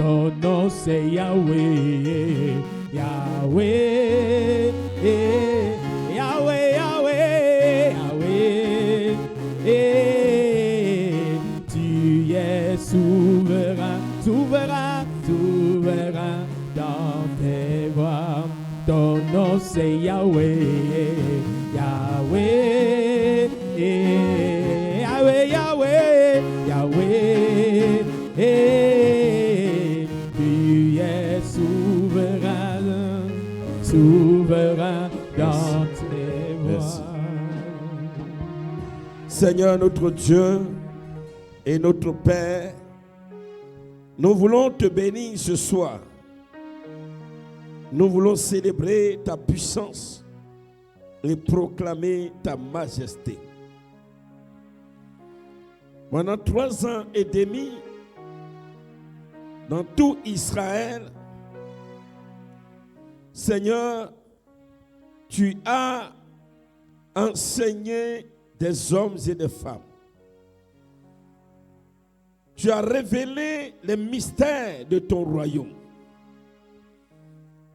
ton nom c'est Yahweh, Yahweh, Yahweh, Yahweh, Yahweh, tu es souverain, souverain, souverain dans tes voies. Ton nom c'est Yahweh, Yahweh, Yahweh, Yahweh, Yahweh, tu es souverain, souverain dans tes voies. Seigneur notre Dieu et notre Père, nous voulons te bénir ce soir. Nous voulons célébrer ta puissance et proclamer ta majesté. Pendant 3 ans et demi, dans tout Israël, Seigneur, tu as enseigné des hommes et des femmes. Tu as révélé les mystères de ton royaume.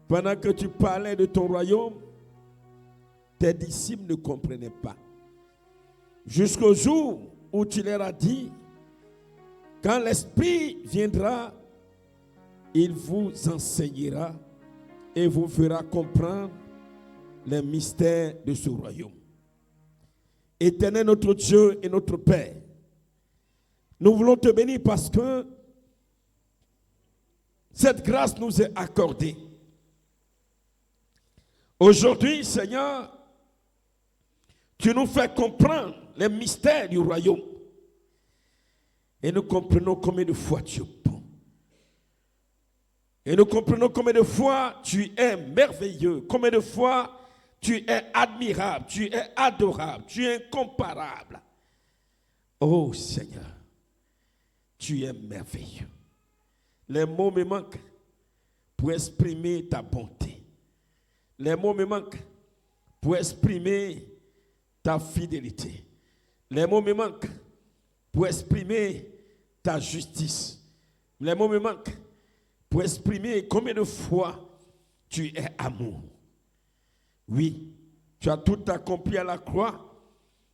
Pendant que tu parlais de ton royaume, tes disciples ne comprenaient pas. Jusqu'au jour où tu leur as dit, quand l'Esprit viendra, il vous enseignera et vous fera comprendre les mystères de ce royaume. Éternel notre Dieu et notre Père, nous voulons te bénir parce que cette grâce nous est accordée. Aujourd'hui, Seigneur, tu nous fais comprendre les mystères du royaume. Et nous comprenons combien de fois tu es bon. Et nous comprenons combien de fois tu es merveilleux. Combien de fois tu es admirable, tu es adorable, tu es incomparable. Oh Seigneur, tu es merveilleux. Les mots me manquent pour exprimer ta bonté. Les mots me manquent pour exprimer ta fidélité. Les mots me manquent pour exprimer ta justice. Les mots me manquent pour exprimer combien de fois tu es amour. Oui, tu as tout accompli à la croix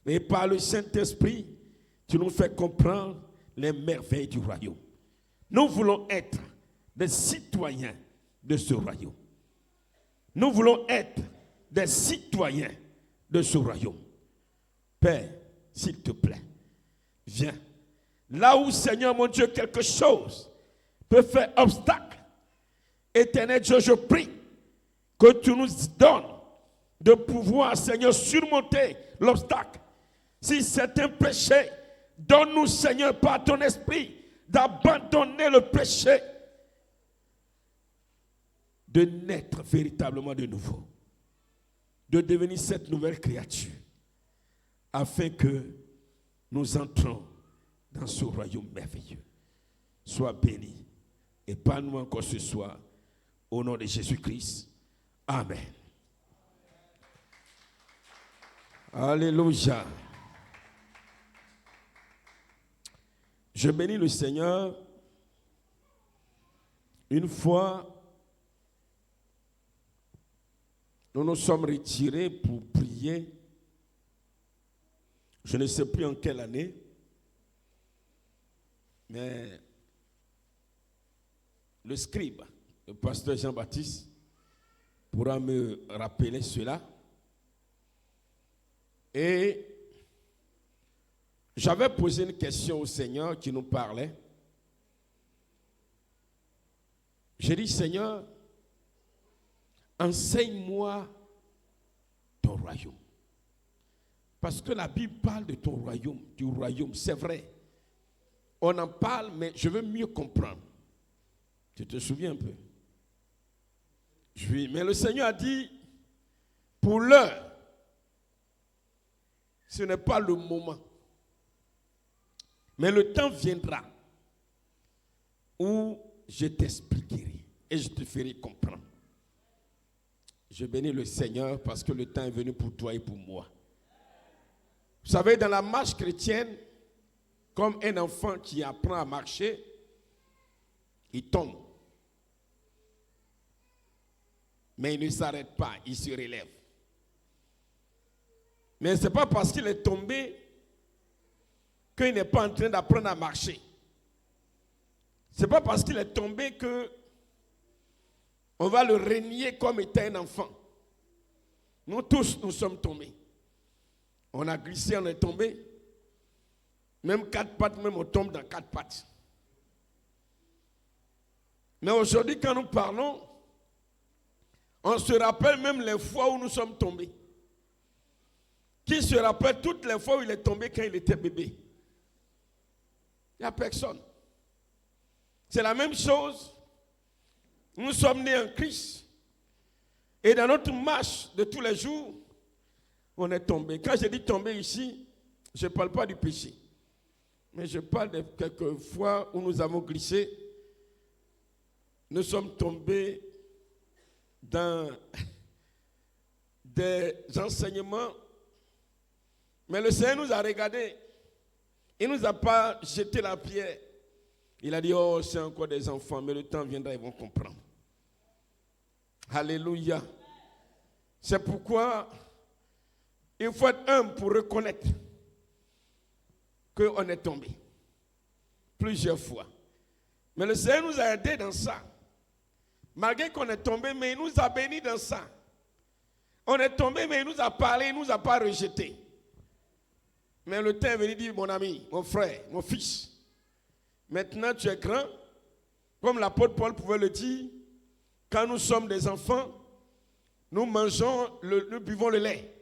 et par le Saint-Esprit, tu nous fais comprendre les merveilles du royaume. Nous voulons être des citoyens de ce royaume. Nous voulons être des citoyens de ce royaume. Père, s'il te plaît, viens. Là où, Seigneur mon Dieu, quelque chose peut faire obstacle, Éternel Dieu, je prie que tu nous donnes de pouvoir, Seigneur, surmonter l'obstacle. Si c'est un péché, donne-nous, Seigneur, par ton esprit, d'abandonner le péché, de naître véritablement de nouveau, de devenir cette nouvelle créature, afin que nous entrons dans ce royaume merveilleux. Sois béni et parle-nous encore ce soir, au nom de Jésus-Christ. Amen. Alléluia. Je bénis le Seigneur. Une fois, nous nous sommes retirés pour prier. Je ne sais plus en quelle année, mais le scribe, le pasteur Jean-Baptiste, pourra me rappeler cela. Et j'avais posé une question au Seigneur qui nous parlait. J'ai dit, Seigneur, enseigne-moi ton royaume. Parce que la Bible parle de ton royaume, du royaume, c'est vrai. On en parle, mais je veux mieux comprendre. Tu te souviens un peu? Mais le Seigneur a dit, pour l'heure, ce n'est pas le moment. Mais le temps viendra où je t'expliquerai et je te ferai comprendre. Je bénis le Seigneur parce que le temps est venu pour toi et pour moi. Vous savez, dans la marche chrétienne, comme un enfant qui apprend à marcher, il tombe. Mais il ne s'arrête pas, il se relève. Mais ce n'est pas parce qu'il est tombé qu'il n'est pas en train d'apprendre à marcher. Ce n'est pas parce qu'il est tombé qu'on va le renier comme étant un enfant. Nous tous, nous sommes tombés. On a glissé, on est tombé. Même 4 pattes, même on tombe dans 4 pattes. Mais aujourd'hui, quand nous parlons, on se rappelle même les fois où nous sommes tombés. Qui se rappelle toutes les fois où il est tombé quand il était bébé? Il n'y a personne. C'est la même chose. Nous sommes nés en Christ. Et dans notre marche de tous les jours, on est tombé. Quand je dis tomber ici, je ne parle pas du péché. Mais je parle de quelques fois où nous avons glissé. Nous sommes tombés dans des enseignements. Mais le Seigneur nous a regardés. Il ne nous a pas jeté la pierre. Il a dit, oh, c'est encore des enfants, mais le temps viendra, ils vont comprendre. Alléluia. C'est pourquoi il faut être humble pour reconnaître qu'on est tombé plusieurs fois. Mais le Seigneur nous a aidés dans ça. Malgré qu'on est tombé, mais il nous a bénis dans ça. On est tombé, mais il nous a parlé, il ne nous a pas rejetés. Mais le temps est venu dire, mon ami, mon frère, mon fils, maintenant tu es grand, comme l'apôtre Paul pouvait le dire, quand nous sommes des enfants, nous mangeons, nous buvons le lait.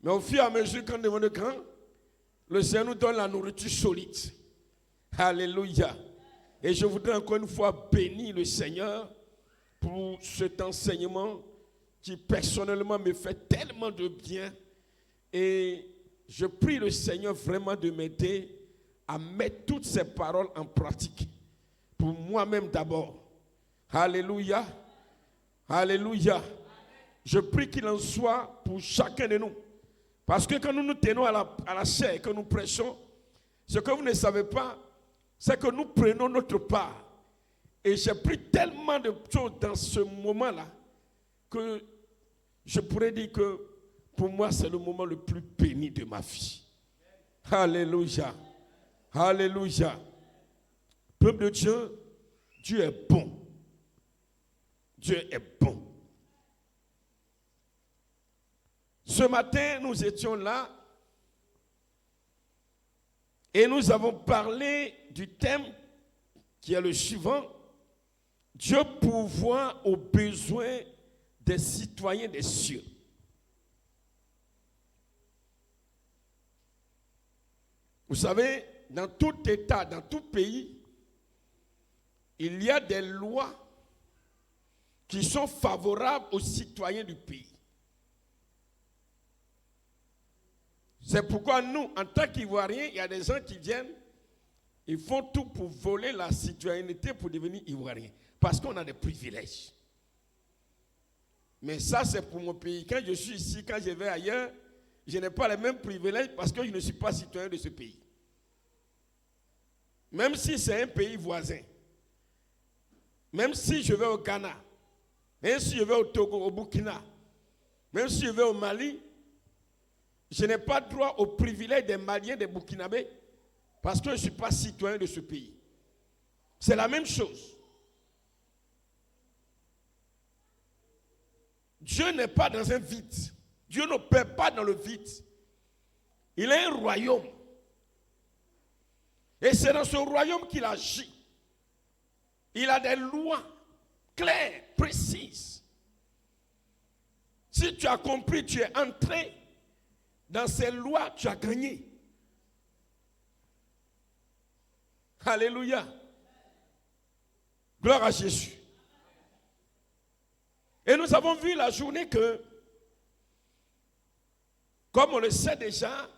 Mais au fur et à mesure, quand nous devenons grands, le Seigneur nous donne la nourriture solide. Alléluia. Et je voudrais encore une fois bénir le Seigneur pour cet enseignement qui personnellement me fait tellement de bien. Et je prie le Seigneur vraiment de m'aider à mettre toutes ces paroles en pratique. Pour moi-même d'abord. Alléluia. Alléluia. Je prie qu'il en soit pour chacun de nous. Parce que quand nous nous tenons à la chair, que nous prêchons, ce que vous ne savez pas, c'est que nous prenons notre part. Et j'ai pris tellement de choses dans ce moment-là que je pourrais dire que pour moi, c'est le moment le plus béni de ma vie. Alléluia. Alléluia. Peuple de Dieu, Dieu est bon. Dieu est bon. Ce matin, nous étions là et nous avons parlé du thème qui est le suivant. Dieu pourvoit aux besoins des citoyens des cieux. Vous savez, dans tout État, dans tout pays, il y a des lois qui sont favorables aux citoyens du pays. C'est pourquoi nous, en tant qu'Ivoiriens, il y a des gens qui viennent, ils font tout pour voler la citoyenneté pour devenir Ivoiriens. Parce qu'on a des privilèges. Mais ça, c'est pour mon pays. Quand je suis ici, quand je vais ailleurs, je n'ai pas les mêmes privilèges parce que je ne suis pas citoyen de ce pays. Même si c'est un pays voisin. Même si je vais au Ghana. Même si je vais au Togo, au Burkina. Même si je vais au Mali. Je n'ai pas droit au privilège des Maliens, des Burkinabés. Parce que je ne suis pas citoyen de ce pays. C'est la même chose. Dieu n'est pas dans un vide. Dieu ne paie pas dans le vide. Il a un royaume. Et c'est dans ce royaume qu'il agit. Il a des lois claires, précises. Si tu as compris, tu es entré dans ces lois, tu as gagné. Alléluia. Gloire à Jésus. Et nous avons vu la journée que, comme on le sait déjà,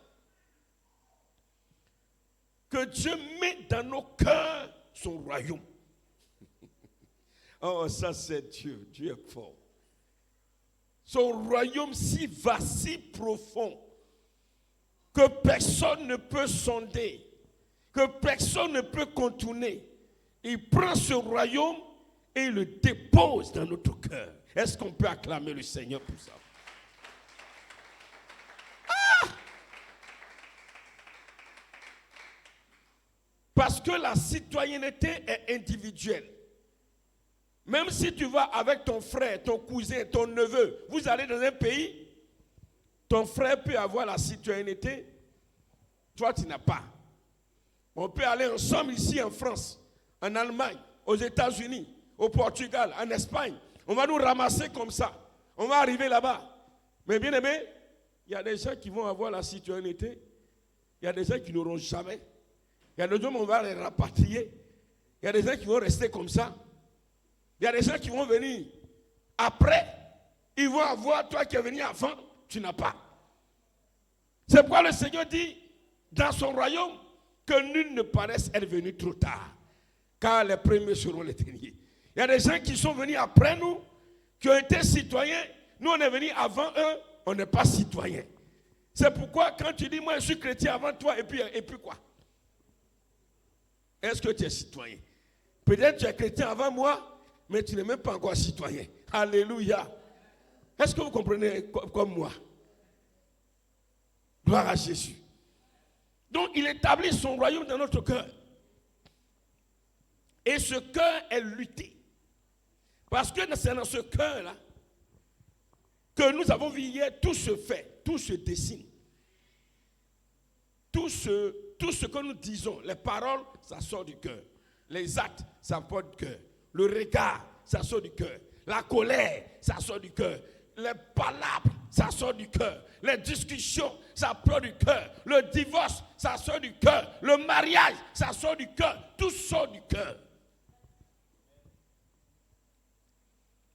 que Dieu met dans nos cœurs son royaume. Oh, ça c'est Dieu. Dieu est fort. Son royaume si vaste, si profond, que personne ne peut sonder, que personne ne peut contourner. il prend ce royaume et il le dépose dans notre cœur. Est-ce qu'on peut acclamer le Seigneur pour ça? Parce que la citoyenneté est individuelle. Même si tu vas avec ton frère, ton cousin, ton neveu, vous allez dans un pays, ton frère peut avoir la citoyenneté, toi tu n'as pas. On peut aller ensemble ici en France, en Allemagne, aux États-Unis, au Portugal, en Espagne. On va nous ramasser comme ça. On va arriver là-bas. Mais bien aimé, il y a des gens qui vont avoir la citoyenneté. Il y a des gens qui n'auront jamais. Il y a des gens, on va les rapatrier. Il y a des gens qui vont rester comme ça. Il y a des gens qui vont venir après. Ils vont avoir, toi qui es venu avant, tu n'as pas. C'est pourquoi le Seigneur dit, dans son royaume, que nul ne paraisse être venu trop tard. Car les premiers seront les derniers. Il y a des gens qui sont venus après nous, qui ont été citoyens. Nous, on est venus avant eux, on n'est pas citoyens. C'est pourquoi quand tu dis, moi je suis chrétien avant toi, et puis quoi? Est-ce que tu es citoyen? Peut-être tu es chrétien avant moi, mais tu n'es même pas encore citoyen. Alléluia. Est-ce que vous comprenez comme moi? Gloire à Jésus. Donc il établit son royaume dans notre cœur. Et ce cœur est lutté. Parce que c'est dans ce cœur-là que nous avons vu hier, tout se fait, tout se dessine. Tout ce que nous disons, les paroles, ça sort du cœur. Les actes, ça sort du cœur. Le regard, ça sort du cœur. La colère, ça sort du cœur. Les palabres, ça sort du cœur. Les discussions, ça sort du cœur. Le divorce, ça sort du cœur. Le mariage, ça sort du cœur. Tout sort du cœur.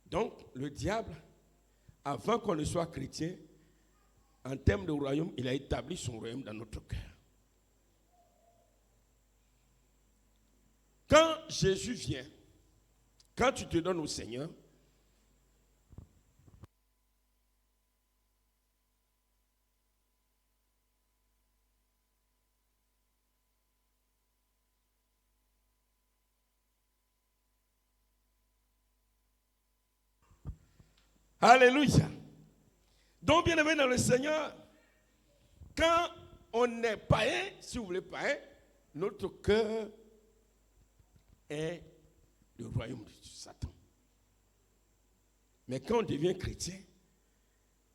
Donc, le diable, avant qu'on ne soit chrétien, en termes de royaume, il a établi son royaume dans notre cœur. Quand Jésus vient, quand tu te donnes au Seigneur, alléluia. Donc, bien aimé dans le Seigneur, quand on est païen, si vous voulez païen, notre cœur est le royaume de Satan. Mais quand on devient chrétien,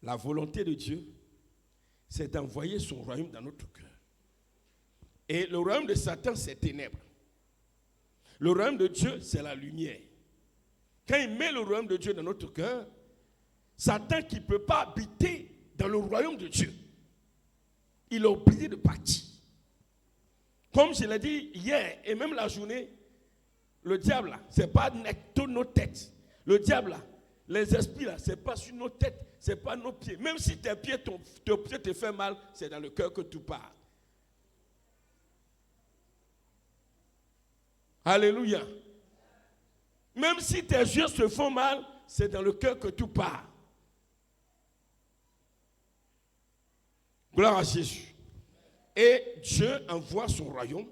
la volonté de Dieu, c'est d'envoyer son royaume dans notre cœur. Et le royaume de Satan, c'est ténèbres. Le royaume de Dieu, c'est la lumière. Quand il met le royaume de Dieu dans notre cœur, Satan qui ne peut pas habiter dans le royaume de Dieu, il est obligé de partir. Comme je l'ai dit hier et même la journée, le diable, ce n'est pas sur nos têtes. Le diable, les esprits, ce n'est pas sur nos têtes, ce n'est pas nos pieds. Même si tes pieds te fait mal, c'est dans le cœur que tout part. Alléluia. Même si tes yeux se font mal, c'est dans le cœur que tout part. Gloire à Jésus. Et Dieu envoie son royaume,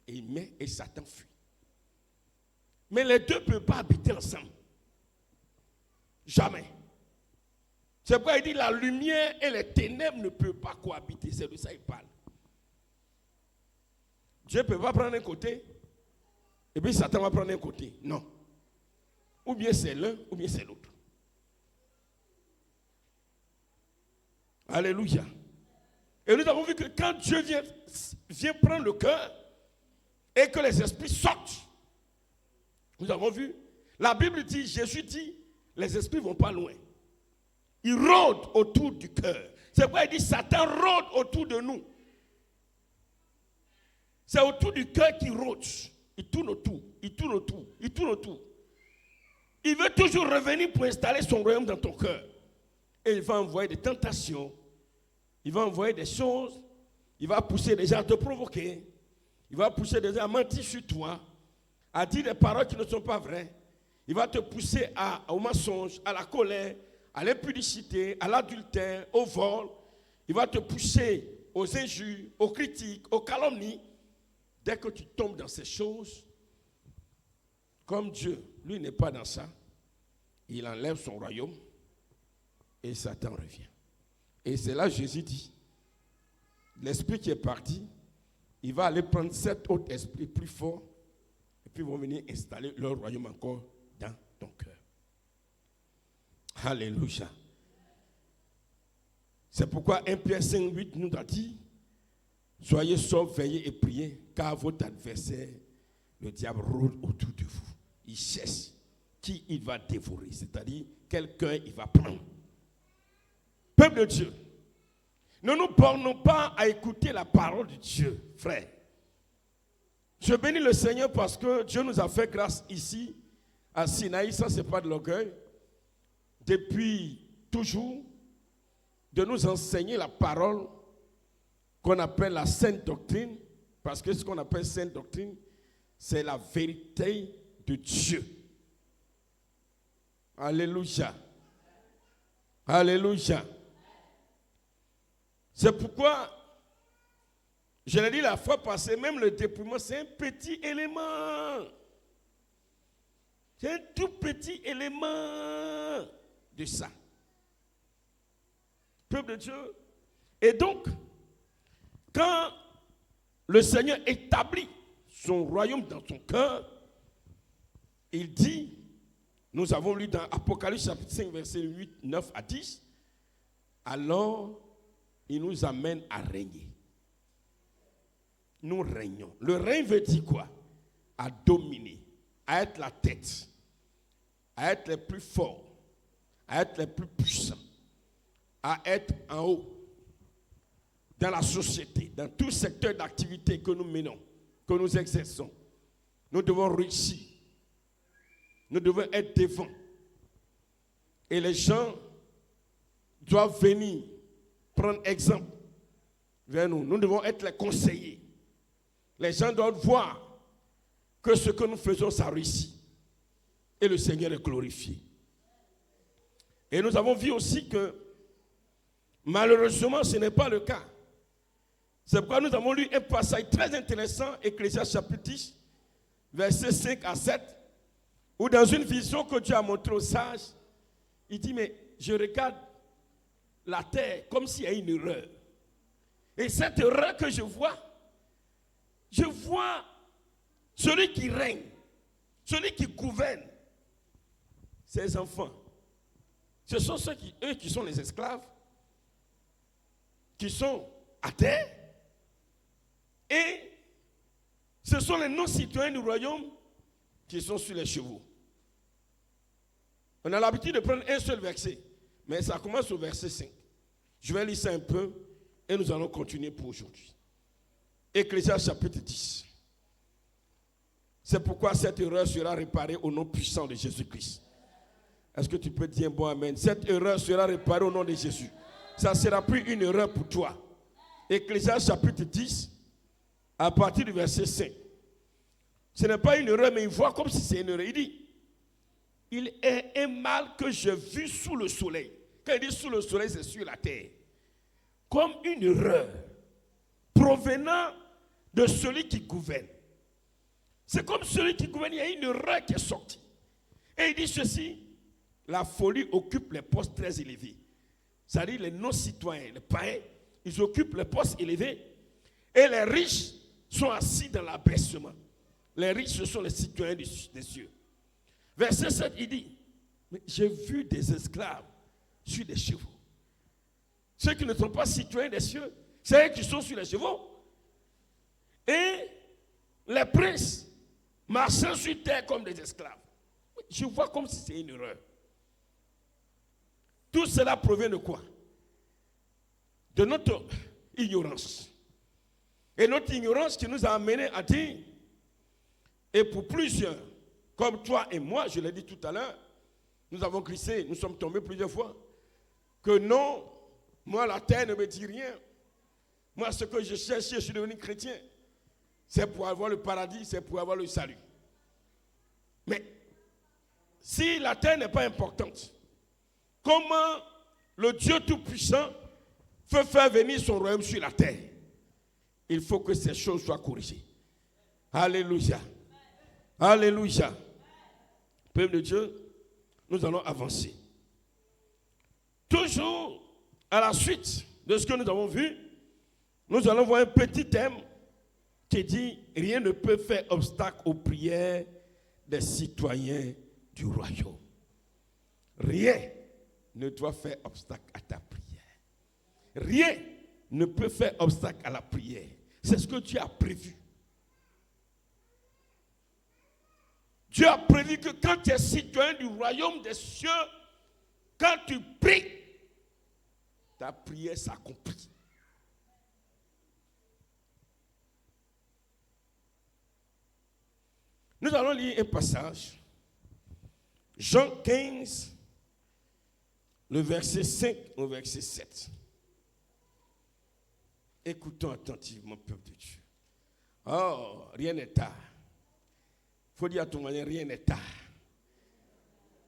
et il met et Satan fuit. Mais les deux ne peuvent pas habiter ensemble. Jamais. C'est pourquoi il dit la lumière et les ténèbres ne peuvent pas cohabiter. C'est de ça qu'il parle. Dieu ne peut pas prendre un côté et puis Satan va prendre un côté. Non. Ou bien c'est l'un ou bien c'est l'autre. Alléluia. Et nous avons vu que quand Dieu vient prendre le cœur et que les esprits sortent, nous avons vu, la Bible dit, Jésus dit, les esprits ne vont pas loin. Ils rôdent autour du cœur. C'est pourquoi il dit, Satan rôde autour de nous. C'est autour du cœur qu'il rôde. Il tourne autour, il tourne autour, il tourne autour. Il veut toujours revenir pour installer son royaume dans ton cœur. Et il va envoyer des tentations. Il va envoyer des choses. Il va pousser des gens à te provoquer. Il va pousser des gens à mentir sur toi, à dire des paroles qui ne sont pas vraies. Il va te pousser au mensonge, à la colère, à l'impudicité, à l'adultère, au vol. Il va te pousser aux injures, aux critiques, aux calomnies. dès que tu tombes dans ces choses, comme Dieu, lui n'est pas dans ça, il enlève son royaume et Satan revient. Et c'est là que Jésus dit, l'esprit qui est parti, il va aller prendre 7 autres esprits plus forts et puis ils vont venir installer leur royaume encore dans ton cœur. Alléluia. C'est pourquoi 1 Pierre 5, 8 nous a dit, soyez sobres, veillez et priez, car votre adversaire, le diable, rôde autour de vous. Il cherche qui il va dévorer, c'est-à-dire quelqu'un il va prendre. Peuple de Dieu, ne nous bornons pas à écouter la parole de Dieu, frère. Je bénis le Seigneur parce que Dieu nous a fait grâce ici, à Sinaï, ça c'est pas de l'orgueil, depuis toujours, de nous enseigner la parole qu'on appelle la sainte doctrine, parce que ce qu'on appelle sainte doctrine, c'est la vérité de Dieu. Alléluia. Alléluia. C'est pourquoi, je l'ai dit la fois passée, même le dépouillement, c'est un petit élément. C'est un tout petit élément de ça. Peuple de Dieu. Et donc, quand le Seigneur établit son royaume dans son cœur, il dit, nous avons lu dans Apocalypse chapitre 5, verset 8, 9 à 10, alors il nous amène à régner. Nous régnons. Le règne veut dire quoi? À dominer, à être la tête, à être les plus forts, à être les plus puissants, à être en haut dans la société, dans tout secteur d'activité que nous menons, que nous exerçons. Nous devons réussir. Nous devons être devant. Et les gens doivent venir prendre exemple vers nous. Nous devons être les conseillers. Les gens doivent voir que ce que nous faisons, ça réussit. Et le Seigneur est glorifié. Et nous avons vu aussi que malheureusement, ce n'est pas le cas. C'est pourquoi nous avons lu un passage très intéressant, Ecclésiaste chapitre 10, versets 5 à 7, où dans une vision que Dieu a montrée aux sages, il dit, mais je regarde la terre comme s'il y a une erreur. Et cette erreur que je vois celui qui règne, celui qui gouverne ses enfants. Ce sont eux qui sont les esclaves, qui sont à terre, et ce sont les non-citoyens du royaume qui sont sur les chevaux. On a l'habitude de prendre un seul verset, mais ça commence au verset 5. Je vais lire ça un peu et nous allons continuer pour aujourd'hui. Ecclésiaste chapitre 10. C'est pourquoi cette erreur sera réparée au nom puissant de Jésus-Christ. Est-ce que tu peux dire un bon amen? Cette erreur sera réparée au nom de Jésus. Ça ne sera plus une erreur pour toi. Ecclésiaste chapitre 10, à partir du verset 5. Ce n'est pas une erreur, mais il voit comme si c'est une erreur. Il dit, il est un mal que j'ai vu sous le soleil. Quand il dit sous le soleil, c'est sur la terre. Comme une erreur provenant de celui qui gouverne. C'est comme celui qui gouverne, il y a une erreur qui est sortie. Et il dit ceci, la folie occupe les postes très élevés. C'est-à-dire les non-citoyens, les païens, ils occupent les postes élevés. Et les riches sont assis dans l'abaissement. Les riches, ce sont les citoyens des cieux. Verset 7, il dit, mais j'ai vu des esclaves sur des chevaux. Ceux qui ne sont pas citoyens des cieux, c'est eux qui sont sur les chevaux. Et les princes marchant sur terre comme des esclaves. Je vois comme si c'est une erreur. Tout cela provient de quoi? De notre ignorance. Et notre ignorance qui nous a amenés à dire, et pour plusieurs, comme toi et moi, je l'ai dit tout à l'heure, nous avons glissé, nous sommes tombés plusieurs fois, que non, moi la terre ne me dit rien. Moi ce que je cherche, je suis devenu chrétien. C'est pour avoir le paradis, c'est pour avoir le salut. Mais si la terre n'est pas importante, comment le Dieu Tout-Puissant peut faire venir son royaume sur la terre? Il faut que ces choses soient corrigées. Alléluia. Alléluia. Peuple de Dieu, nous allons avancer. Toujours à la suite de ce que nous avons vu, nous allons voir un petit thème qui dit « Rien ne peut faire obstacle aux prières des citoyens du royaume. » Rien ne doit faire obstacle à ta prière. Rien ne peut faire obstacle à la prière. C'est ce que Dieu a prévu. Dieu a prévu que quand tu es citoyen du royaume des cieux, quand tu pries, ta prière s'accomplit. Nous allons lire un passage. Jean 15, le verset 5 au verset 7. Écoutons attentivement, peuple de Dieu. Oh, rien n'est tard. Il faut dire à ton voisin, rien n'est tard.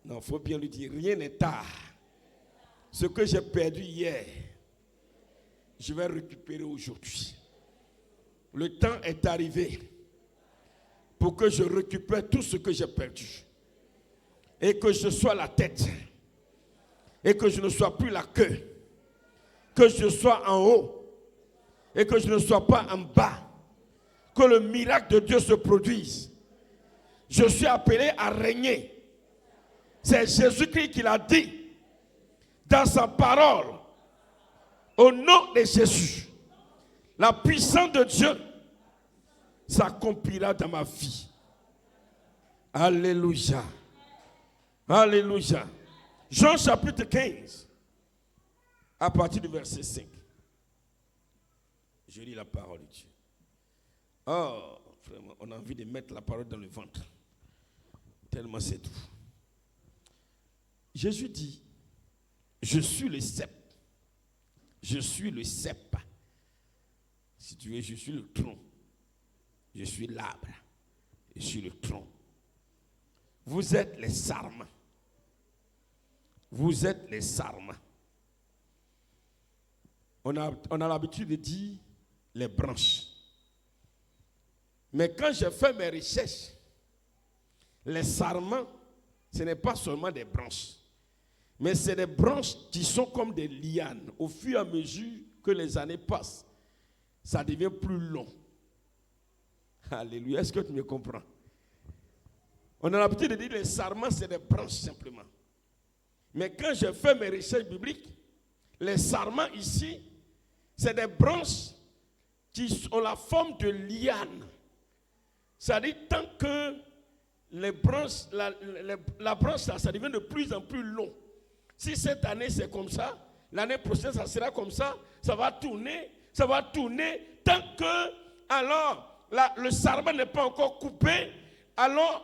Non, il faut bien lui dire, rien n'est tard. Ce que j'ai perdu hier, je vais récupérer aujourd'hui. Le temps est arrivé pour que je récupère tout ce que j'ai perdu. Et que je sois la tête. Et que je ne sois plus la queue. Que je sois en haut. Et que je ne sois pas en bas. Que le miracle de Dieu se produise. Je suis appelé à régner. C'est Jésus-Christ qui l'a dit dans sa parole. Au nom de Jésus, la puissance de Dieu s'accomplira dans ma vie. Alléluia. Alléluia. Jean chapitre 15, à partir du verset 5. Je lis la parole de Dieu. Oh, vraiment, on a envie de mettre la parole dans le ventre. Tellement c'est doux. Jésus dit, je suis le cep. Je suis le cep. Si tu veux, je suis le tronc. Je suis l'arbre. Je suis le tronc. Vous êtes les sarments. Vous êtes les sarments. On a l'habitude de dire les branches. Mais quand je fais mes recherches, les sarments, ce n'est pas seulement des branches, mais c'est des branches qui sont comme des lianes. Au fur et à mesure que les années passent, ça devient plus long. Alléluia. Est-ce que tu me comprends? On a l'habitude de dire que les sarments, c'est des branches simplement. Mais quand je fais mes recherches bibliques, les sarments ici, c'est des branches qui ont la forme de lianes. C'est-à-dire, tant que les branches, la branche, ça devient de plus en plus long. Si cette année c'est comme ça, l'année prochaine ça sera comme ça, ça va tourner, tant que, alors, le sarment n'est pas encore coupé, alors,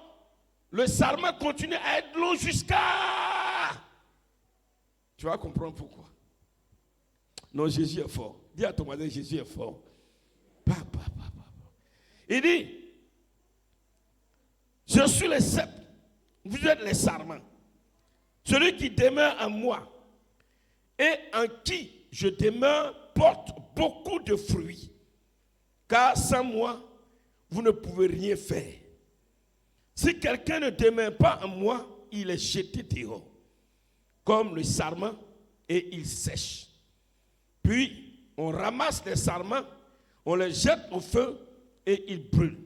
le sarment continue à être long jusqu'à... Tu vas comprendre pourquoi. Non, Jésus est fort. Dis à ton voisin, Jésus est fort. Il dit, je suis le cep, vous êtes les sarments. Celui qui demeure en moi et en qui je demeure porte beaucoup de fruits. Car sans moi, vous ne pouvez rien faire. Si quelqu'un ne demeure pas en moi, il est jeté dehors, comme le sarment, et il sèche. Puis, on ramasse les sarments, on les jette au feu, et ils brûlent.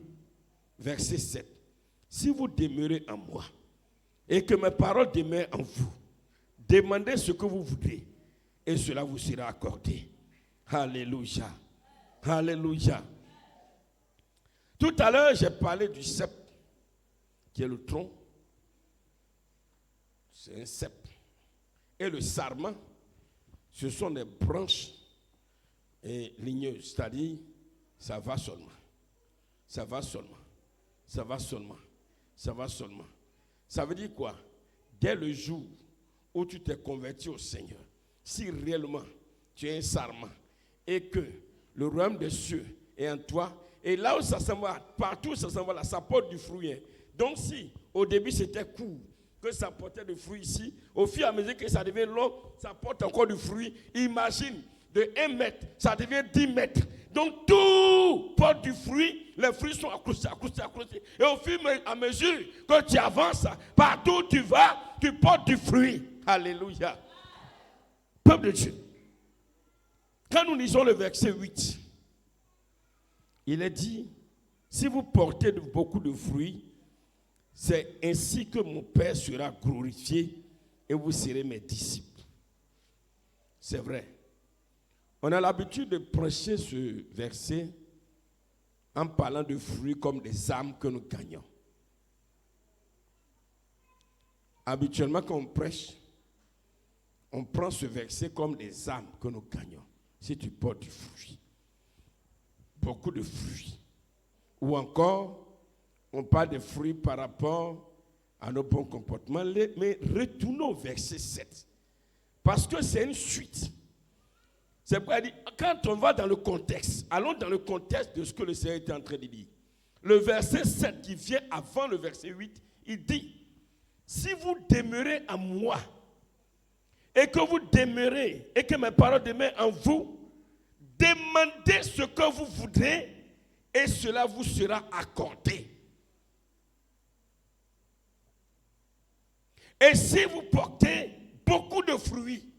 Verset 7. Si vous demeurez en moi, et que mes paroles demeurent en vous, demandez ce que vous voudrez, et cela vous sera accordé. Alléluia. Alléluia. Tout à l'heure, j'ai parlé du cep, qui est le tronc. C'est un cep. Et le sarment, ce sont des branches ligneuses, c'est-à-dire, ça va seulement. Ça va seulement. Ça va seulement. Ça va seulement. Ça veut dire quoi? Dès le jour où tu t'es converti au Seigneur, si réellement tu es un sarment et que le royaume des cieux est en toi, et là où ça s'en va, partout où ça s'en va là, ça porte du fruit. Hein. Donc si au début c'était court, que ça portait du fruit ici, au fur et à mesure que ça devient long, ça porte encore du fruit. Imagine, de 1 mètre, ça devient 10 mètres. Donc tout porte du fruit, les fruits sont accrochés. Et au fur et à mesure que tu avances, partout où tu vas, tu portes du fruit. Alléluia. Peuple de Dieu, quand nous lisons le verset 8, il est dit, si vous portez beaucoup de fruits, c'est ainsi que mon Père sera glorifié et vous serez mes disciples. C'est vrai. On a l'habitude de prêcher ce verset en parlant de fruits comme des âmes que nous gagnons. Habituellement, quand on prêche, on prend ce verset comme des âmes que nous gagnons. Si tu portes du fruit, beaucoup de fruits. Ou encore, on parle de fruits par rapport à nos bons comportements. Mais retournons au verset 7. Parce que c'est une suite. C'est pourquoi il dit, quand on va dans le contexte, allons dans le contexte de ce que le Seigneur était en train de dire. Le verset 7 qui vient avant le verset 8, il dit, si vous demeurez en moi, et que vous demeurez, et que mes paroles demeurent en vous, demandez ce que vous voudrez, et cela vous sera accordé. Et si vous portez beaucoup de fruits,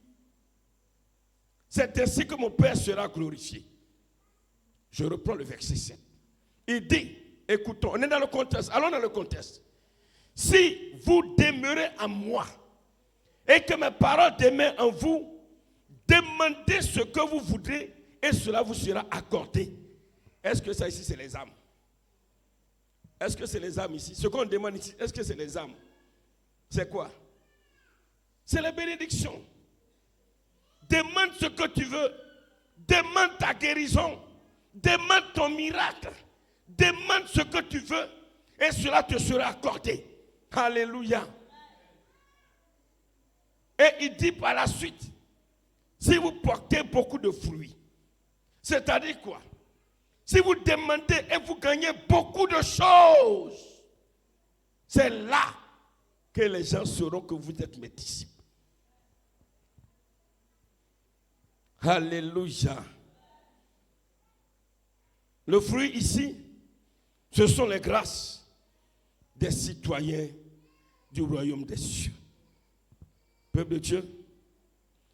c'est ainsi que mon Père sera glorifié. Je reprends le verset 7. Il dit, écoutons, on est dans le contexte, allons dans le contexte. Si vous demeurez en moi et que mes paroles demeurent en vous, demandez ce que vous voudrez et cela vous sera accordé. Est-ce que ça ici c'est les âmes? Est-ce que c'est les âmes ici? Ce qu'on demande ici, est-ce que c'est les âmes? C'est quoi? C'est la bénédiction. Demande ce que tu veux. Demande ta guérison. Demande ton miracle. Demande ce que tu veux. Et cela te sera accordé. Alléluia. Et il dit par la suite, si vous portez beaucoup de fruits, c'est-à-dire quoi? Si vous demandez et vous gagnez beaucoup de choses, c'est là que les gens sauront que vous êtes mes disciples. Alléluia. Le fruit ici, ce sont les grâces des citoyens du royaume des cieux. Peuple de Dieu,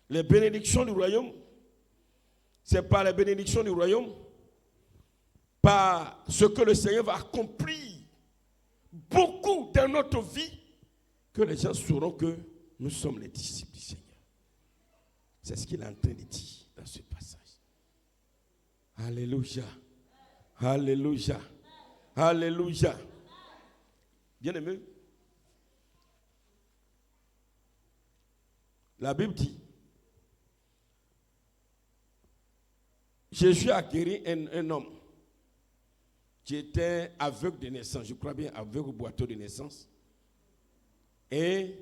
les bénédictions du royaume, c'est par les bénédictions du royaume, par ce que le Seigneur va accomplir beaucoup dans notre vie, que les gens sauront que nous sommes les disciples du Seigneur. C'est ce qu'il est en train de dire dans ce passage. Alléluia. Alléluia. Alléluia. Bien-aimé, la Bible dit, Jésus a guéri un homme qui était aveugle de naissance, je crois bien aveugle ou boiteux de naissance. Et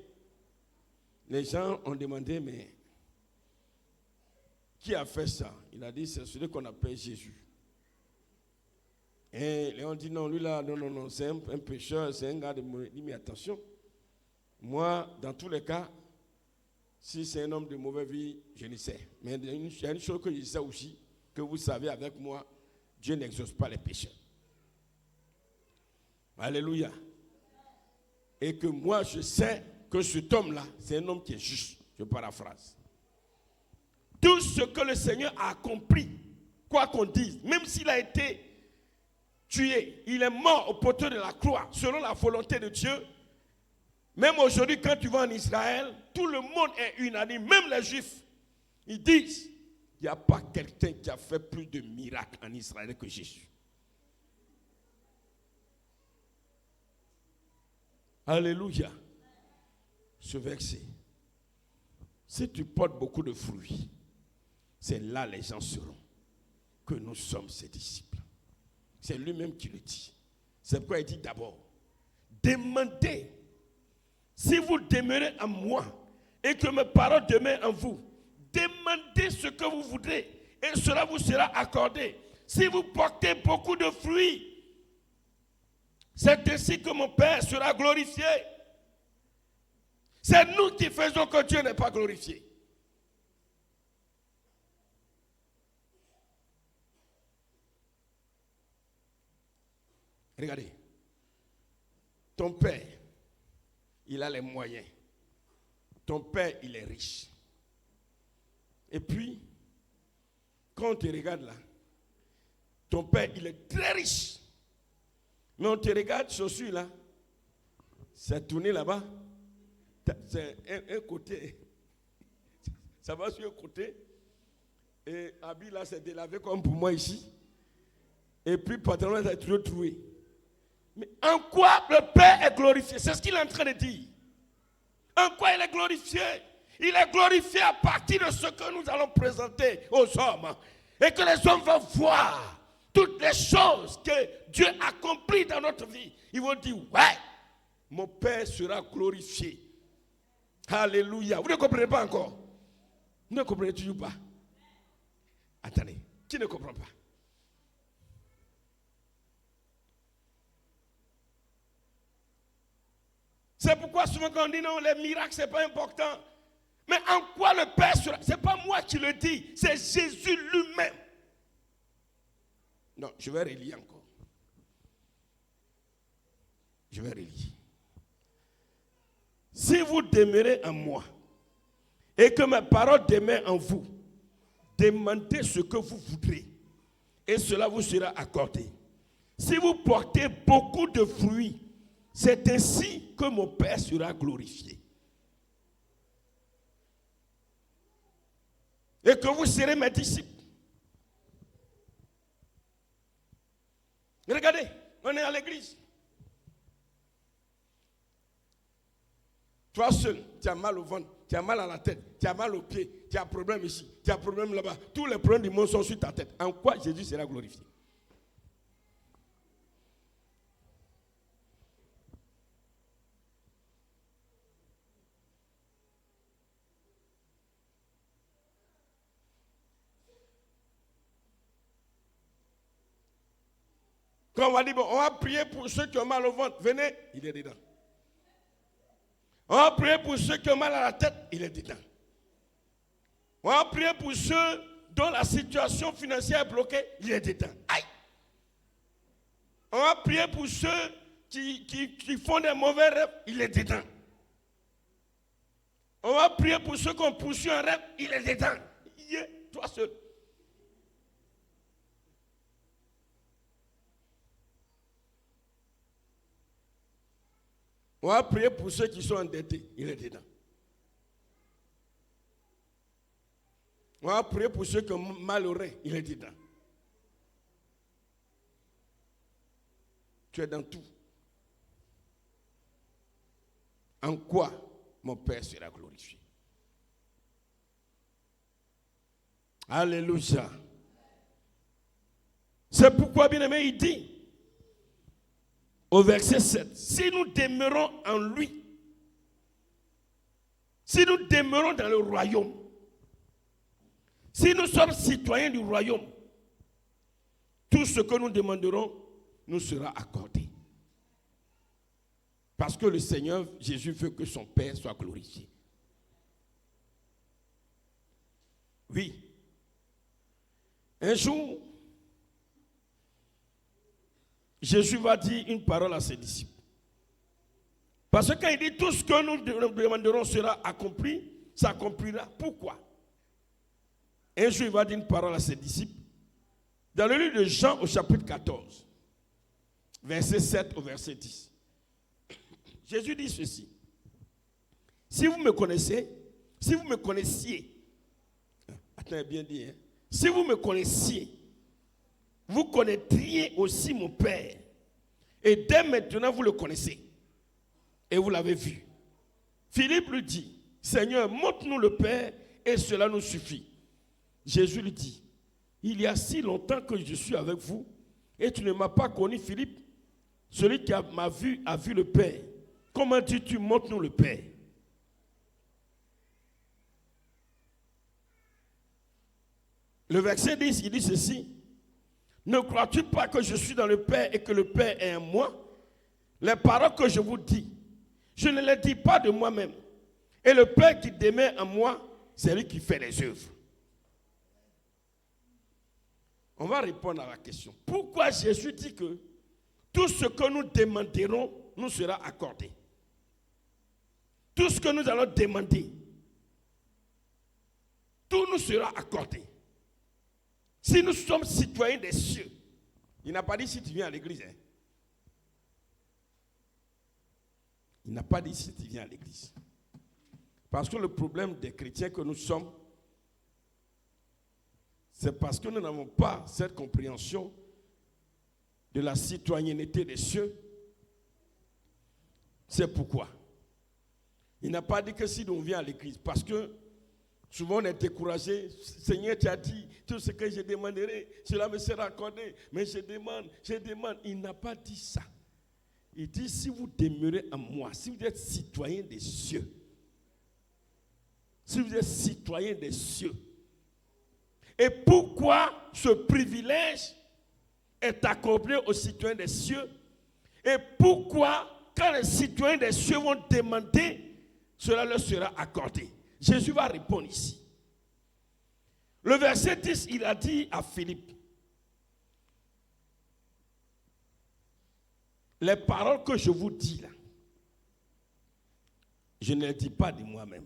les gens ont demandé, mais qui a fait ça? Il a dit, c'est celui qu'on appelle Jésus. Et les gens ont dit, non, lui là, non, c'est un pécheur, c'est un gars de mauvais. Il dit, mais attention, moi, dans tous les cas, si c'est un homme de mauvaise vie, je ne sais. Mais il y a une chose que je sais aussi, que vous savez avec moi, Dieu n'exauce pas les pécheurs. Alléluia. Et que moi, je sais que cet homme-là, c'est un homme qui est juste. Je paraphrase. Tout ce que le Seigneur a accompli, quoi qu'on dise, même s'il a été tué, il est mort au poteau de la croix, selon la volonté de Dieu. Même aujourd'hui, quand tu vas en Israël, tout le monde est unanime, même les Juifs. Ils disent, il n'y a pas quelqu'un qui a fait plus de miracles en Israël que Jésus. Alléluia. Ce verset, si tu portes beaucoup de fruits, c'est là les gens sauront que nous sommes ses disciples. C'est lui-même qui le dit. C'est pourquoi il dit d'abord, demandez, si vous demeurez en moi et que mes paroles demeurent en vous, demandez ce que vous voudrez et cela vous sera accordé. Si vous portez beaucoup de fruits, c'est ainsi que mon Père sera glorifié. C'est nous qui faisons que Dieu n'est pas glorifié. Regardez. Ton père, il a les moyens. Ton père, il est riche. Et puis, quand on te regarde là, ton père, il est très riche. Mais on te regarde, chaussures là, c'est tourné là-bas. C'est un côté. Ça va sur un côté. Et habit là, c'est délavé comme pour moi ici. Et puis, pantalon, c'est toujours troué. Mais en quoi le Père est glorifié? C'est ce qu'il est en train de dire. En quoi il est glorifié? Il est glorifié à partir de ce que nous allons présenter aux hommes. Et que les hommes vont voir toutes les choses que Dieu accomplit dans notre vie. Ils vont dire, ouais, mon Père sera glorifié. Alléluia. Vous ne comprenez pas encore? Vous ne comprenez toujours pas? Attendez, qui ne comprend pas? C'est pourquoi souvent quand on dit non, les miracles, ce n'est pas important. Mais en quoi le Père sera? Ce n'est pas moi qui le dis, c'est Jésus lui-même. Non, je vais relire encore. Je vais relire. Si vous demeurez en moi et que mes paroles demeurent en vous, demandez ce que vous voudrez et cela vous sera accordé. Si vous portez beaucoup de fruits, c'est ainsi que mon Père sera glorifié. Et que vous serez mes disciples. Regardez, on est à l'église. Toi seul, tu as mal au ventre, tu as mal à la tête, tu as mal aux pieds, tu as un problème ici, tu as un problème là-bas. Tous les problèmes du monde sont sur ta tête. En quoi Jésus sera glorifié? Quand on va dire, bon, on va prier pour ceux qui ont mal au ventre, venez, il est dedans. On va prier pour ceux qui ont mal à la tête, il est dedans. On va prier pour ceux dont la situation financière est bloquée, il est dedans. Aïe! On va prier pour ceux qui font des mauvais rêves, il est dedans. On va prier pour ceux qui ont poursuivi un rêve, il est dedans. Yeah, toi seul. On va prier pour ceux qui sont endettés. Il est dedans. On va prier pour ceux qui ont mal au rein. Il est dedans. Tu es dans tout. En quoi mon Père sera glorifié? Alléluia. C'est pourquoi, bien aimé, il dit au verset 7, si nous demeurons en lui, si nous demeurons dans le royaume, si nous sommes citoyens du royaume, tout ce que nous demanderons nous sera accordé. Parce que le Seigneur Jésus veut que son Père soit glorifié. Oui. Un jour, Jésus va dire une parole à ses disciples. Parce que quand il dit tout ce que nous demanderons sera accompli, ça accomplira. Pourquoi? Un jour, il va dire une parole à ses disciples. Dans le livre de Jean au chapitre 14, verset 7 au verset 10. Jésus dit ceci. Si vous me connaissez, si vous me connaissiez, attendez bien dit, hein, si vous me connaissiez, vous connaîtriez aussi mon Père. Et dès maintenant, vous le connaissez. Et vous l'avez vu. Philippe lui dit, Seigneur, montre-nous le Père et cela nous suffit. Jésus lui dit, il y a si longtemps que je suis avec vous et tu ne m'as pas connu, Philippe. Celui qui m'a vu a vu le Père. Comment dis-tu, montre-nous le Père? Le verset 10, il dit ceci. Ne crois-tu pas que je suis dans le Père et que le Père est en moi? Les paroles que je vous dis, je ne les dis pas de moi-même. Et le Père qui demeure en moi, c'est lui qui fait les œuvres. On va répondre à la question. Pourquoi Jésus dit que tout ce que nous demanderons nous sera accordé. Tout ce que nous allons demander, tout nous sera accordé. Si nous sommes citoyens des cieux, il n'a pas dit si tu viens à l'église. Hein. Il n'a pas dit si tu viens à l'église. Parce que le problème des chrétiens que nous sommes, c'est parce que nous n'avons pas cette compréhension de la citoyenneté des cieux. C'est pourquoi. Il n'a pas dit que si on vient à l'église, parce que souvent on est découragé. Seigneur, tu as dit, tout ce que je demanderai, cela me sera accordé. Mais je demande. Il n'a pas dit ça. Il dit, si vous demeurez en moi, si vous êtes citoyen des cieux, si vous êtes citoyen des cieux, et pourquoi ce privilège est accordé aux citoyens des cieux, et pourquoi, quand les citoyens des cieux vont demander, cela leur sera accordé. Jésus va répondre ici. Le verset 10, il a dit à Philippe, les paroles que je vous dis là, je ne les dis pas de moi-même.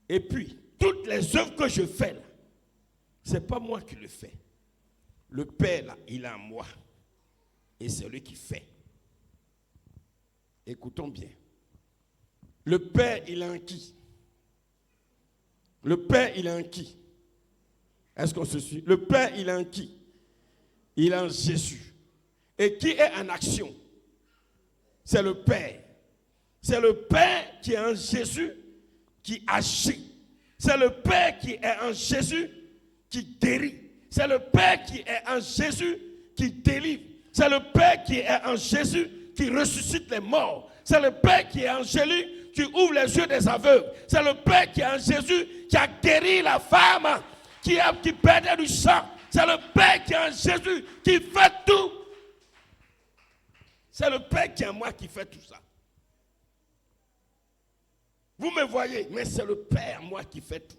Et puis, toutes les œuvres que je fais là, ce n'est pas moi qui le fais. Le Père là, il est en moi. Et c'est lui qui fait. Écoutons bien. Le Père, il est en qui? Le Père, il est en qui? Est-ce qu'on se suit? Le Père, il est en qui? Il est en Jésus. Et qui est en action? C'est le Père. C'est le Père qui est en Jésus qui agit. C'est le Père qui est en Jésus qui guérit. C'est le Père qui est en Jésus qui délivre. C'est le Père qui est en Jésus qui ressuscite les morts. C'est le Père qui est en Jésus qui ouvre les yeux des aveugles. C'est le Père qui est en Jésus qui a guéri la femme qui perdait du sang. C'est le Père qui est en Jésus qui fait tout. C'est le Père qui est en moi qui fait tout ça. Vous me voyez, mais c'est le Père, moi, qui fait tout.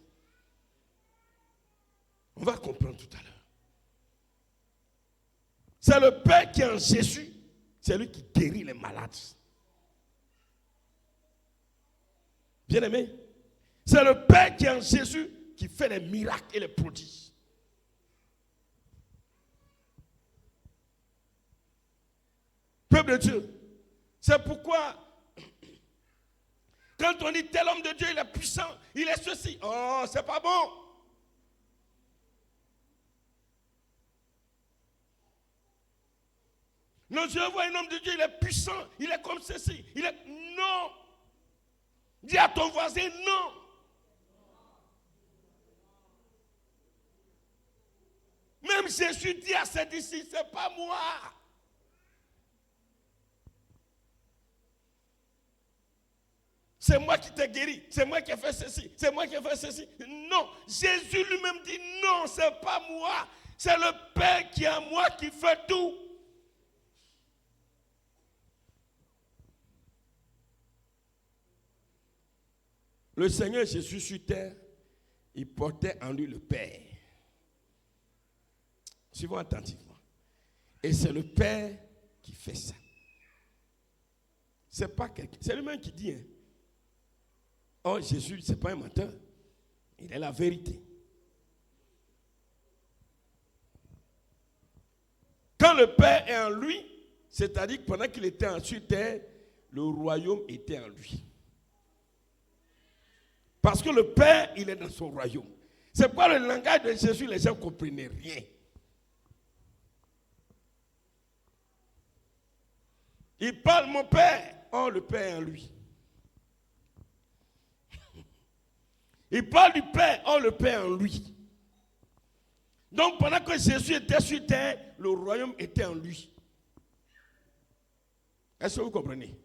On va comprendre tout à l'heure. C'est le Père qui est en Jésus. C'est lui qui guérit les malades. Bien aimé, c'est le Père qui est en Jésus qui fait les miracles et les prodiges. Peuple de Dieu, c'est pourquoi quand on dit tel homme de Dieu, il est puissant, il est ceci. Oh, c'est pas bon. Non, je vois un homme de Dieu, il est puissant, il est comme ceci. Il est... Non. Dis à ton voisin, non. Même Jésus dit à ses disciples, c'est pas moi. C'est moi qui t'ai guéri, c'est moi qui ai fait ceci, c'est moi qui ai fait ceci. Non, Jésus lui-même dit non, c'est pas moi. C'est le Père qui est en moi qui fait tout. Le Seigneur Jésus sur terre, il portait en lui le Père. Suivons attentivement. Et c'est le Père qui fait ça. C'est pas quelqu'un, c'est lui-même qui dit, hein. Oh, Jésus, ce n'est pas un menteur. Il est la vérité. Quand le Père est en lui, c'est-à-dire que pendant qu'il était sur terre, le royaume était en lui. Parce que le Père, il est dans son royaume. C'est pas le langage de Jésus, les gens ne comprenaient rien. Il parle, mon Père. Oh, le Père est en lui. Il parle du Père, oh le Père en lui. Donc pendant que Jésus était sur terre, le royaume était en lui. Est-ce que vous comprenez?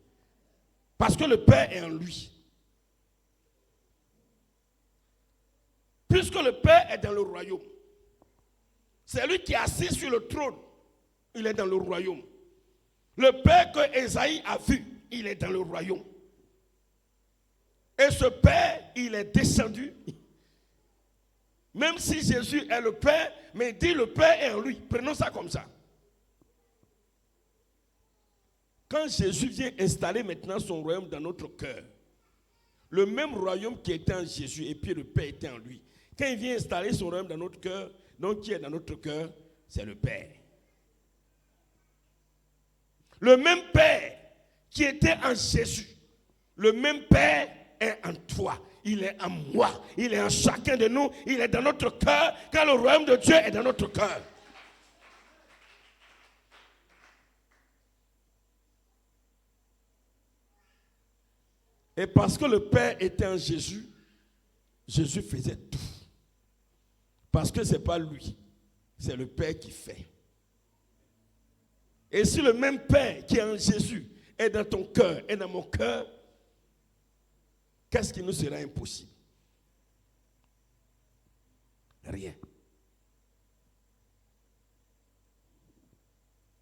Parce que le Père est en lui. Puisque le Père est dans le royaume, c'est lui qui est assis sur le trône. Il est dans le royaume. Le Père que Ésaïe a vu, il est dans le royaume. Et ce Père, il est descendu. Même si Jésus est le Père, mais il dit le Père est en lui. Prenons ça comme ça. quand Jésus vient installer maintenant son royaume dans notre cœur, le même royaume qui était en Jésus et puis le Père était en lui, quand il vient installer son royaume dans notre cœur, donc qui est dans notre cœur, c'est le Père. Le même Père qui était en Jésus, le même Père est en toi, il est en moi, il est en chacun de nous, il est dans notre cœur, car le royaume de Dieu est dans notre cœur. Et parce que le Père était en Jésus, Jésus faisait tout. Parce que ce n'est pas lui, c'est le Père qui fait. Et si le même Père qui est en Jésus est dans ton cœur, est dans mon cœur, qu'est-ce qui nous sera impossible? Rien.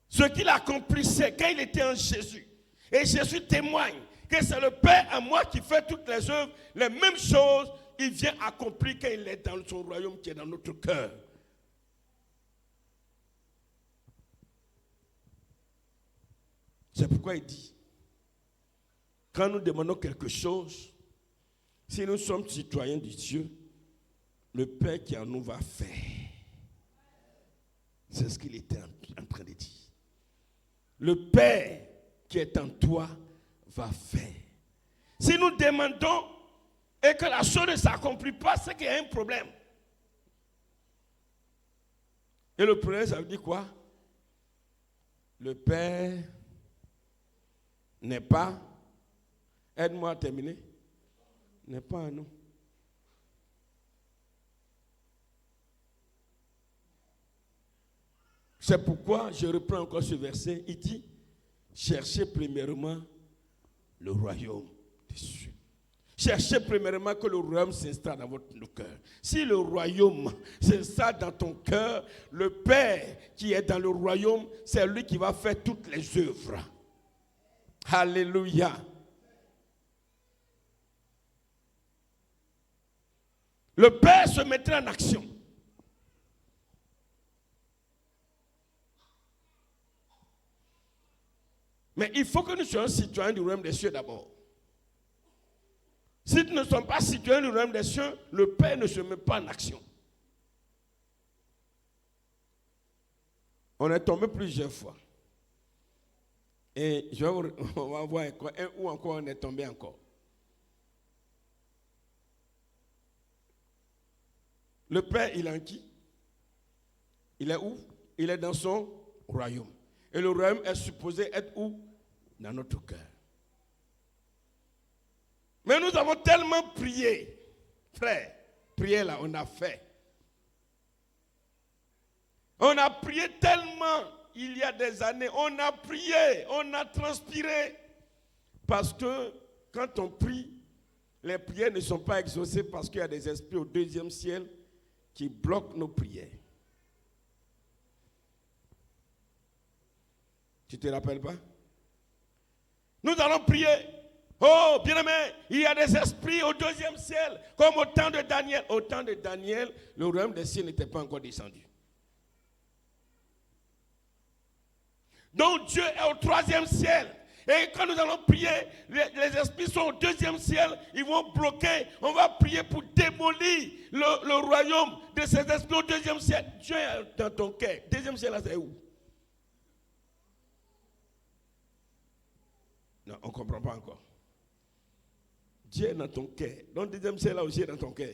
Ce qu'il accomplissait quand il était en Jésus, et Jésus témoigne que c'est le Père en moi qui fait toutes les œuvres, les mêmes choses, il vient accomplir quand il est dans son royaume qui est dans notre cœur. C'est pourquoi il dit, quand nous demandons quelque chose, si nous sommes citoyens de Dieu, le Père qui en nous va faire. C'est ce qu'il était en train de dire. Le Père qui est en toi va faire. Si nous demandons et que la chose ne s'accomplit pas, c'est qu'il y a un problème. Et le problème, ça veut dire quoi? Le Père n'est pas, aide-moi à terminer, n'est pas en nous. C'est pourquoi je reprends encore ce verset. Il dit, cherchez premièrement le royaume des cieux. Cherchez premièrement que le royaume s'installe dans votre cœur. Si le royaume s'installe dans ton cœur, le Père qui est dans le royaume, c'est lui qui va faire toutes les œuvres. Alléluia. Le Père se mettra en action. Mais il faut que nous soyons citoyens du royaume des cieux d'abord. Si nous ne sommes pas citoyens du royaume des cieux, le Père ne se met pas en action. On est tombé plusieurs fois. Et on va voir où encore on est tombé encore. Le Père, il est en qui? Il est où? Il est dans son royaume. Et le royaume est supposé être où? Dans notre cœur. Mais nous avons tellement prié, frère, prié là, on a fait. On a prié tellement, il y a des années, on a prié, on a transpiré. Parce que quand on prie, les prières ne sont pas exaucées parce qu'il y a des esprits au deuxième ciel qui bloquent nos prières. Tu ne te rappelles pas? Nous allons prier. Oh, bien-aimé, il y a des esprits au deuxième ciel, comme au temps de Daniel. Au temps de Daniel, le royaume des cieux n'était pas encore descendu. Donc Dieu est au troisième ciel. Et quand nous allons prier, les esprits sont au deuxième ciel, ils vont bloquer. On va prier pour démolir le royaume de ces esprits au deuxième ciel. Dieu est dans ton cœur. Deuxième ciel, là, c'est où? Non, on ne comprend pas encore. Dieu est dans ton cœur. Donc, deuxième ciel là aussi est dans ton cœur.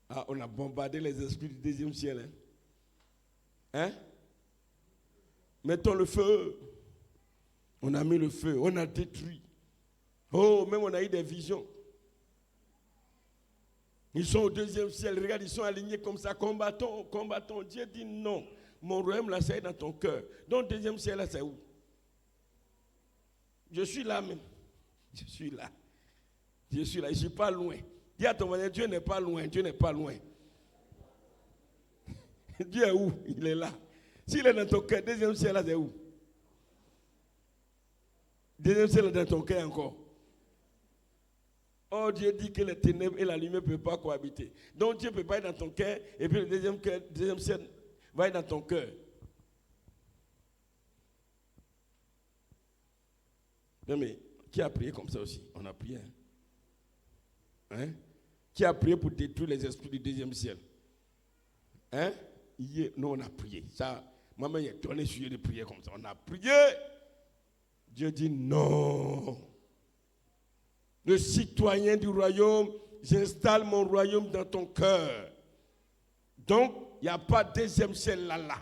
Ah, on a bombardé les esprits du deuxième ciel. Hein? Mettons le feu. On a mis le feu. On a détruit. Oh, même on a eu des visions. Ils sont au deuxième ciel. Regarde, ils sont alignés comme ça. Combattons, combattons. Dieu dit non. Mon royaume, là, c'est dans ton cœur. Donc, deuxième ciel, là, c'est où? Je suis là même. Je suis là. Je suis là. Je ne suis pas loin. Dis à ton voisin, Dieu n'est pas loin. Dieu n'est pas loin. Dieu est où? Il est là. S'il est dans ton cœur, deuxième ciel, là, c'est où? Deuxième ciel, est dans ton cœur encore. Oh, Dieu dit que les ténèbres et la lumière ne peuvent pas cohabiter. Donc Dieu ne peut pas être dans ton cœur, et puis le deuxième ciel va être dans ton cœur. Non mais, qui a prié comme ça aussi? On a prié. Hein? Qui a prié pour détruire les esprits du deuxième ciel? Hein? Hier, nous on a prié. Ça, maman il a donné sujet de prier comme ça. On a prié. Dieu dit non. Le citoyen du royaume, j'installe mon royaume dans ton cœur. Donc, il n'y a pas de deuxième ciel là.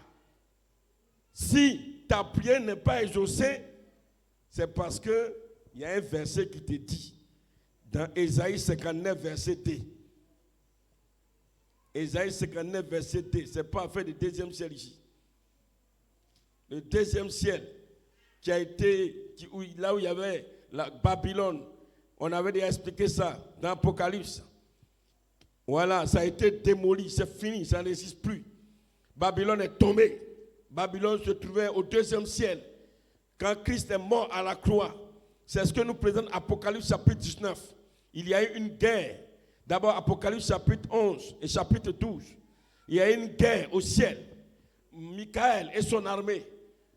Si ta prière n'est pas exaucée, c'est parce qu'il y a un verset qui te dit, dans Ésaïe 59, verset 2. Ésaïe 59, verset 2, ce n'est pas affaire du deuxième ciel ici. Le deuxième ciel, qui a été, là où il y avait la Babylone, on avait déjà expliqué ça dans l'Apocalypse. Voilà, ça a été démoli, c'est fini, ça n'existe plus. Babylone est tombée. Babylone se trouvait au deuxième ciel. Quand Christ est mort à la croix, c'est ce que nous présente Apocalypse chapitre 19. Il y a eu une guerre. D'abord Apocalypse chapitre 11 et chapitre 12. Il y a eu une guerre au ciel. Michael et son armée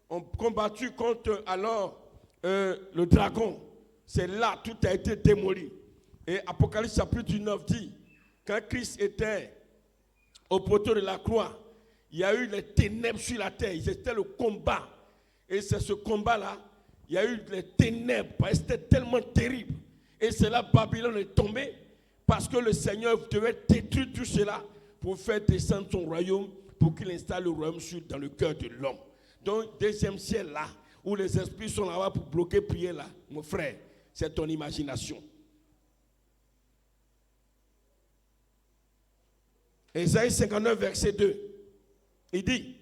ont combattu contre alors le dragon. C'est là tout a été démoli. Et Apocalypse chapitre 19 dit, quand Christ était au poteau de la croix, il y a eu les ténèbres sur la terre. C'était le combat. Et c'est ce combat-là, il y a eu les ténèbres, parce que c'était tellement terrible. Et c'est là que Babylone est tombée, parce que le Seigneur devait détruire tout cela pour faire descendre son royaume, pour qu'il installe le royaume sud dans le cœur de l'homme. Donc, deuxième ciel là, où les esprits sont là-bas pour bloquer prier là, mon frère, c'est ton imagination. Ésaïe 59, verset 2, il dit,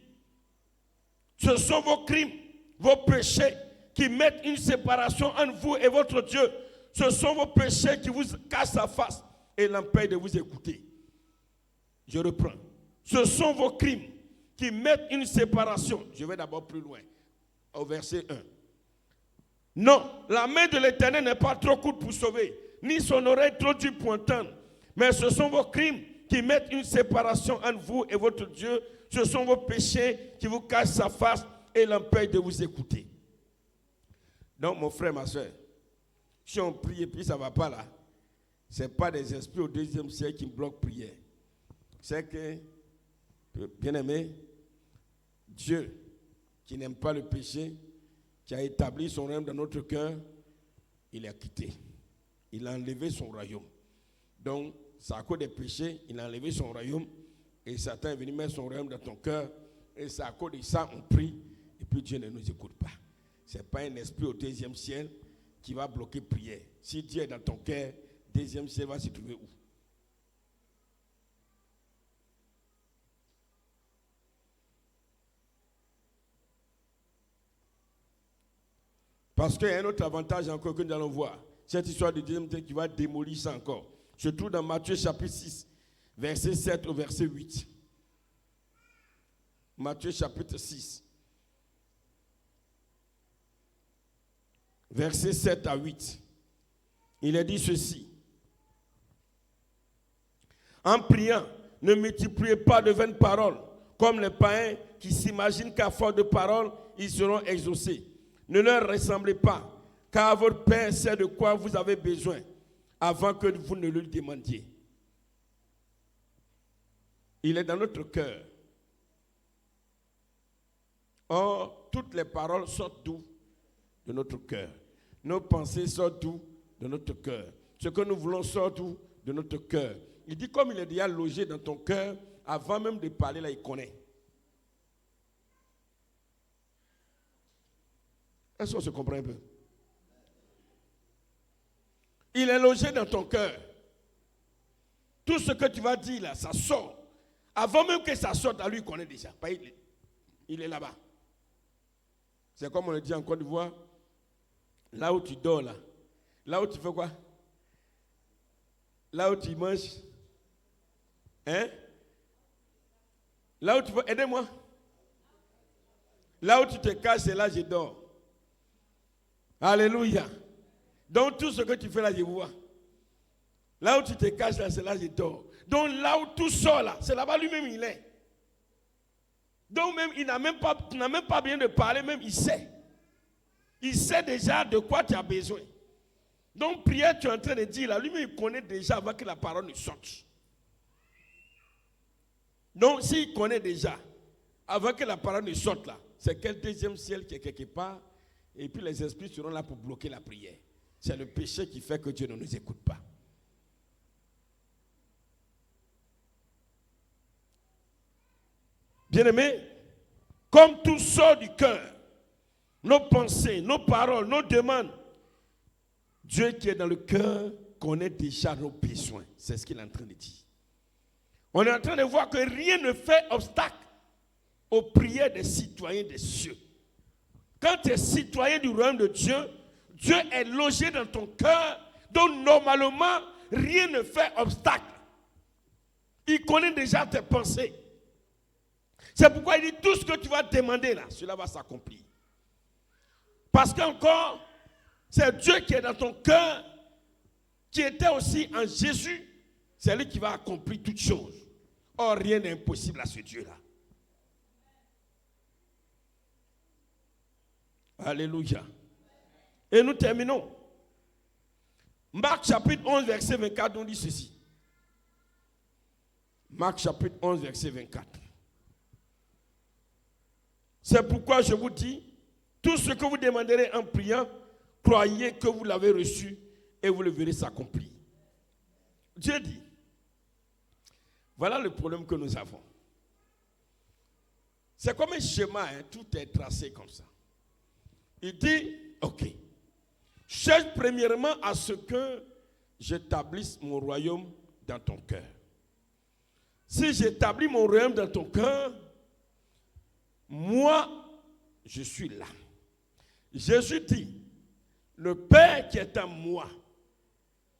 ce sont vos crimes, vos péchés qui mettent une séparation entre vous et votre Dieu. Ce sont vos péchés qui vous cachent la face et l'empêchent de vous écouter. Je reprends. Ce sont vos crimes qui mettent une séparation. Je vais d'abord plus loin, au verset 1. Non, la main de l'Éternel n'est pas trop courte pour sauver, ni son oreille trop dure pour entendre. Mais ce sont vos crimes qui mettent une séparation entre vous et votre Dieu. Ce sont vos péchés qui vous cachent sa face et l'empêchent de vous écouter. Donc, mon frère, ma soeur, si on prie et puis ça ne va pas là, ce n'est pas des esprits au deuxième siècle qui bloquent prière. C'est que, bien aimé, Dieu, qui n'aime pas le péché, qui a établi son règne dans notre cœur, il a quitté. Il a enlevé son royaume. Donc, c'est à cause des péchés, il a enlevé son royaume et Satan est venu mettre son royaume dans ton cœur. Et c'est à cause de ça on prie et puis Dieu ne nous écoute pas. Ce n'est pas un esprit au deuxième ciel qui va bloquer prière. Si Dieu est dans ton cœur, deuxième ciel va se trouver où? Parce qu'il y a un autre avantage encore que nous allons voir. Cette histoire du deuxième ciel qui va démolir ça encore. Je trouve dans Matthieu chapitre 6, verset 7 au verset 8. Matthieu chapitre 6, verset 7 à 8. Il est dit ceci. En priant, ne multipliez pas de vaines paroles, comme les païens qui s'imaginent qu'à force de paroles, ils seront exaucés. Ne leur ressemblez pas, car votre Père sait de quoi vous avez besoin, avant que vous ne le demandiez. Il est dans notre cœur. Or, toutes les paroles sortent d'où? De notre cœur. Nos pensées sortent d'où? De notre cœur. Ce que nous voulons sort d'où? De notre cœur. Il dit comme il est déjà logé dans ton cœur, avant même de parler, là, il connaît. Est-ce qu'on se comprend un peu? Il est logé dans ton cœur. Tout ce que tu vas dire là, ça sort. Avant même que ça sorte, à lui, il connaît déjà. Il est là-bas. C'est comme on le dit en Côte d'Ivoire. Là où tu dors, là où tu fais quoi? Là où tu manges. Hein? Là où tu fais, aidez-moi. Là où tu te caches, c'est là que je dors. Alléluia. Donc tout ce que tu fais là, je vois. Là où tu te caches, là, c'est là où je dors. Donc là où tout sort, là, c'est là-bas lui-même il est. Donc même, il n'a même pas besoin de parler, même il sait. Il sait déjà de quoi tu as besoin. Donc prière, tu es en train de dire, là, lui-même il connaît déjà avant que la parole ne sorte. Donc s'il connaît déjà, avant que la parole ne sorte là, c'est quel deuxième ciel qui est quelque part, et puis les esprits seront là pour bloquer la prière. C'est le péché qui fait que Dieu ne nous écoute pas. Bien-aimés, comme tout sort du cœur, nos pensées, nos paroles, nos demandes, Dieu qui est dans le cœur connaît déjà nos besoins. C'est ce qu'il est en train de dire. On est en train de voir que rien ne fait obstacle aux prières des citoyens des cieux. Quand tu es citoyen du royaume de Dieu, Dieu est logé dans ton cœur, donc normalement, rien ne fait obstacle. Il connaît déjà tes pensées. C'est pourquoi il dit tout ce que tu vas demander là, cela va s'accomplir. Parce qu'encore, c'est Dieu qui est dans ton cœur, qui était aussi en Jésus, c'est lui qui va accomplir toutes choses. Or, rien n'est impossible à ce Dieu-là. Alléluia. Et nous terminons. Marc chapitre 11, verset 24, on dit ceci. Marc chapitre 11, verset 24. C'est pourquoi je vous dis, tout ce que vous demanderez en priant, croyez que vous l'avez reçu et vous le verrez s'accomplir. Dieu dit, voilà le problème que nous avons. C'est comme un schéma, hein, tout est tracé comme ça. Il dit, ok, cherche premièrement à ce que j'établisse mon royaume dans ton cœur. Si j'établis mon royaume dans ton cœur, moi, je suis là. Jésus dit, le Père qui est en moi,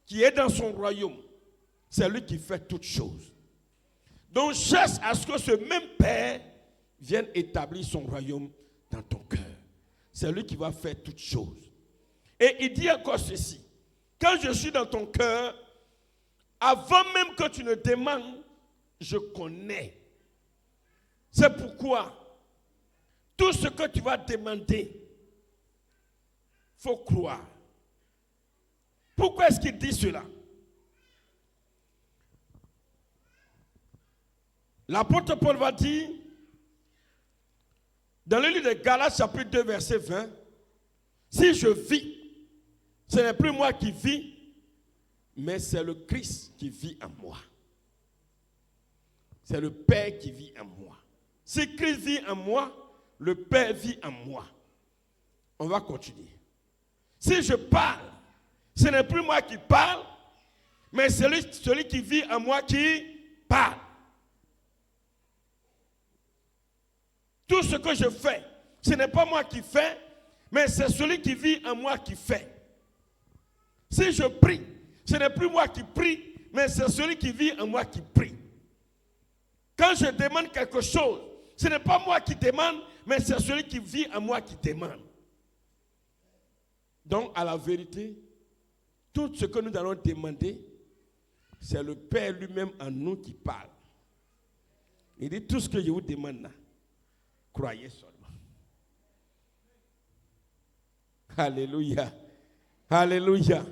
qui est dans son royaume, c'est lui qui fait toutes choses. Donc cherche à ce que ce même Père vienne établir son royaume dans ton cœur. C'est lui qui va faire toutes choses. Et il dit encore ceci, quand je suis dans ton cœur, avant même que tu ne demandes, je connais. C'est pourquoi tout ce que tu vas demander, il faut croire. Pourquoi est-ce qu'il dit cela? L'apôtre Paul va dire, dans le livre de Galates, chapitre 2, verset 20, si je vis, ce n'est plus moi qui vis, mais c'est le Christ qui vit en moi. C'est le Père qui vit en moi. Si Christ vit en moi, le Père vit en moi. On va continuer. Si je parle, ce n'est plus moi qui parle, mais celui qui vit en moi qui parle. Tout ce que je fais, ce n'est pas moi qui fais, mais c'est celui qui vit en moi qui fait. Si je prie, ce n'est plus moi qui prie, mais c'est celui qui vit en moi qui prie. Quand je demande quelque chose, ce n'est pas moi qui demande, mais c'est celui qui vit en moi qui demande. Donc, à la vérité, tout ce que nous allons demander, c'est le Père lui-même en nous qui parle. Il dit, tout ce que je vous demande là, croyez seulement. Alléluia. Alléluia.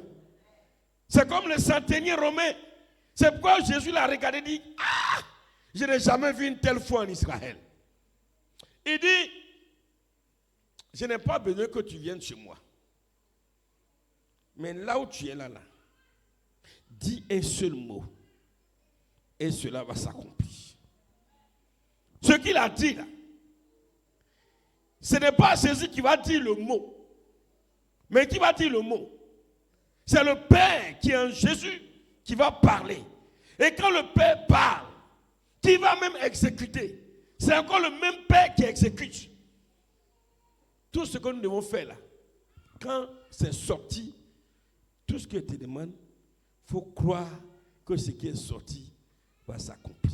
C'est comme le centenier romain. C'est pourquoi Jésus l'a regardé et dit, ah, je n'ai jamais vu une telle foi en Israël. Il dit, je n'ai pas besoin que tu viennes chez moi. Mais là où tu es là, dis un seul mot et cela va s'accomplir. Ce qu'il a dit là, ce n'est pas Jésus qui va dire le mot, mais qui va dire le mot. C'est le Père qui est en Jésus qui va parler. Et quand le Père parle, qui va même exécuter, c'est encore le même Père qui exécute. Tout ce que nous devons faire là, quand c'est sorti, tout ce que tu demandes, il faut croire que ce qui est sorti va s'accomplir.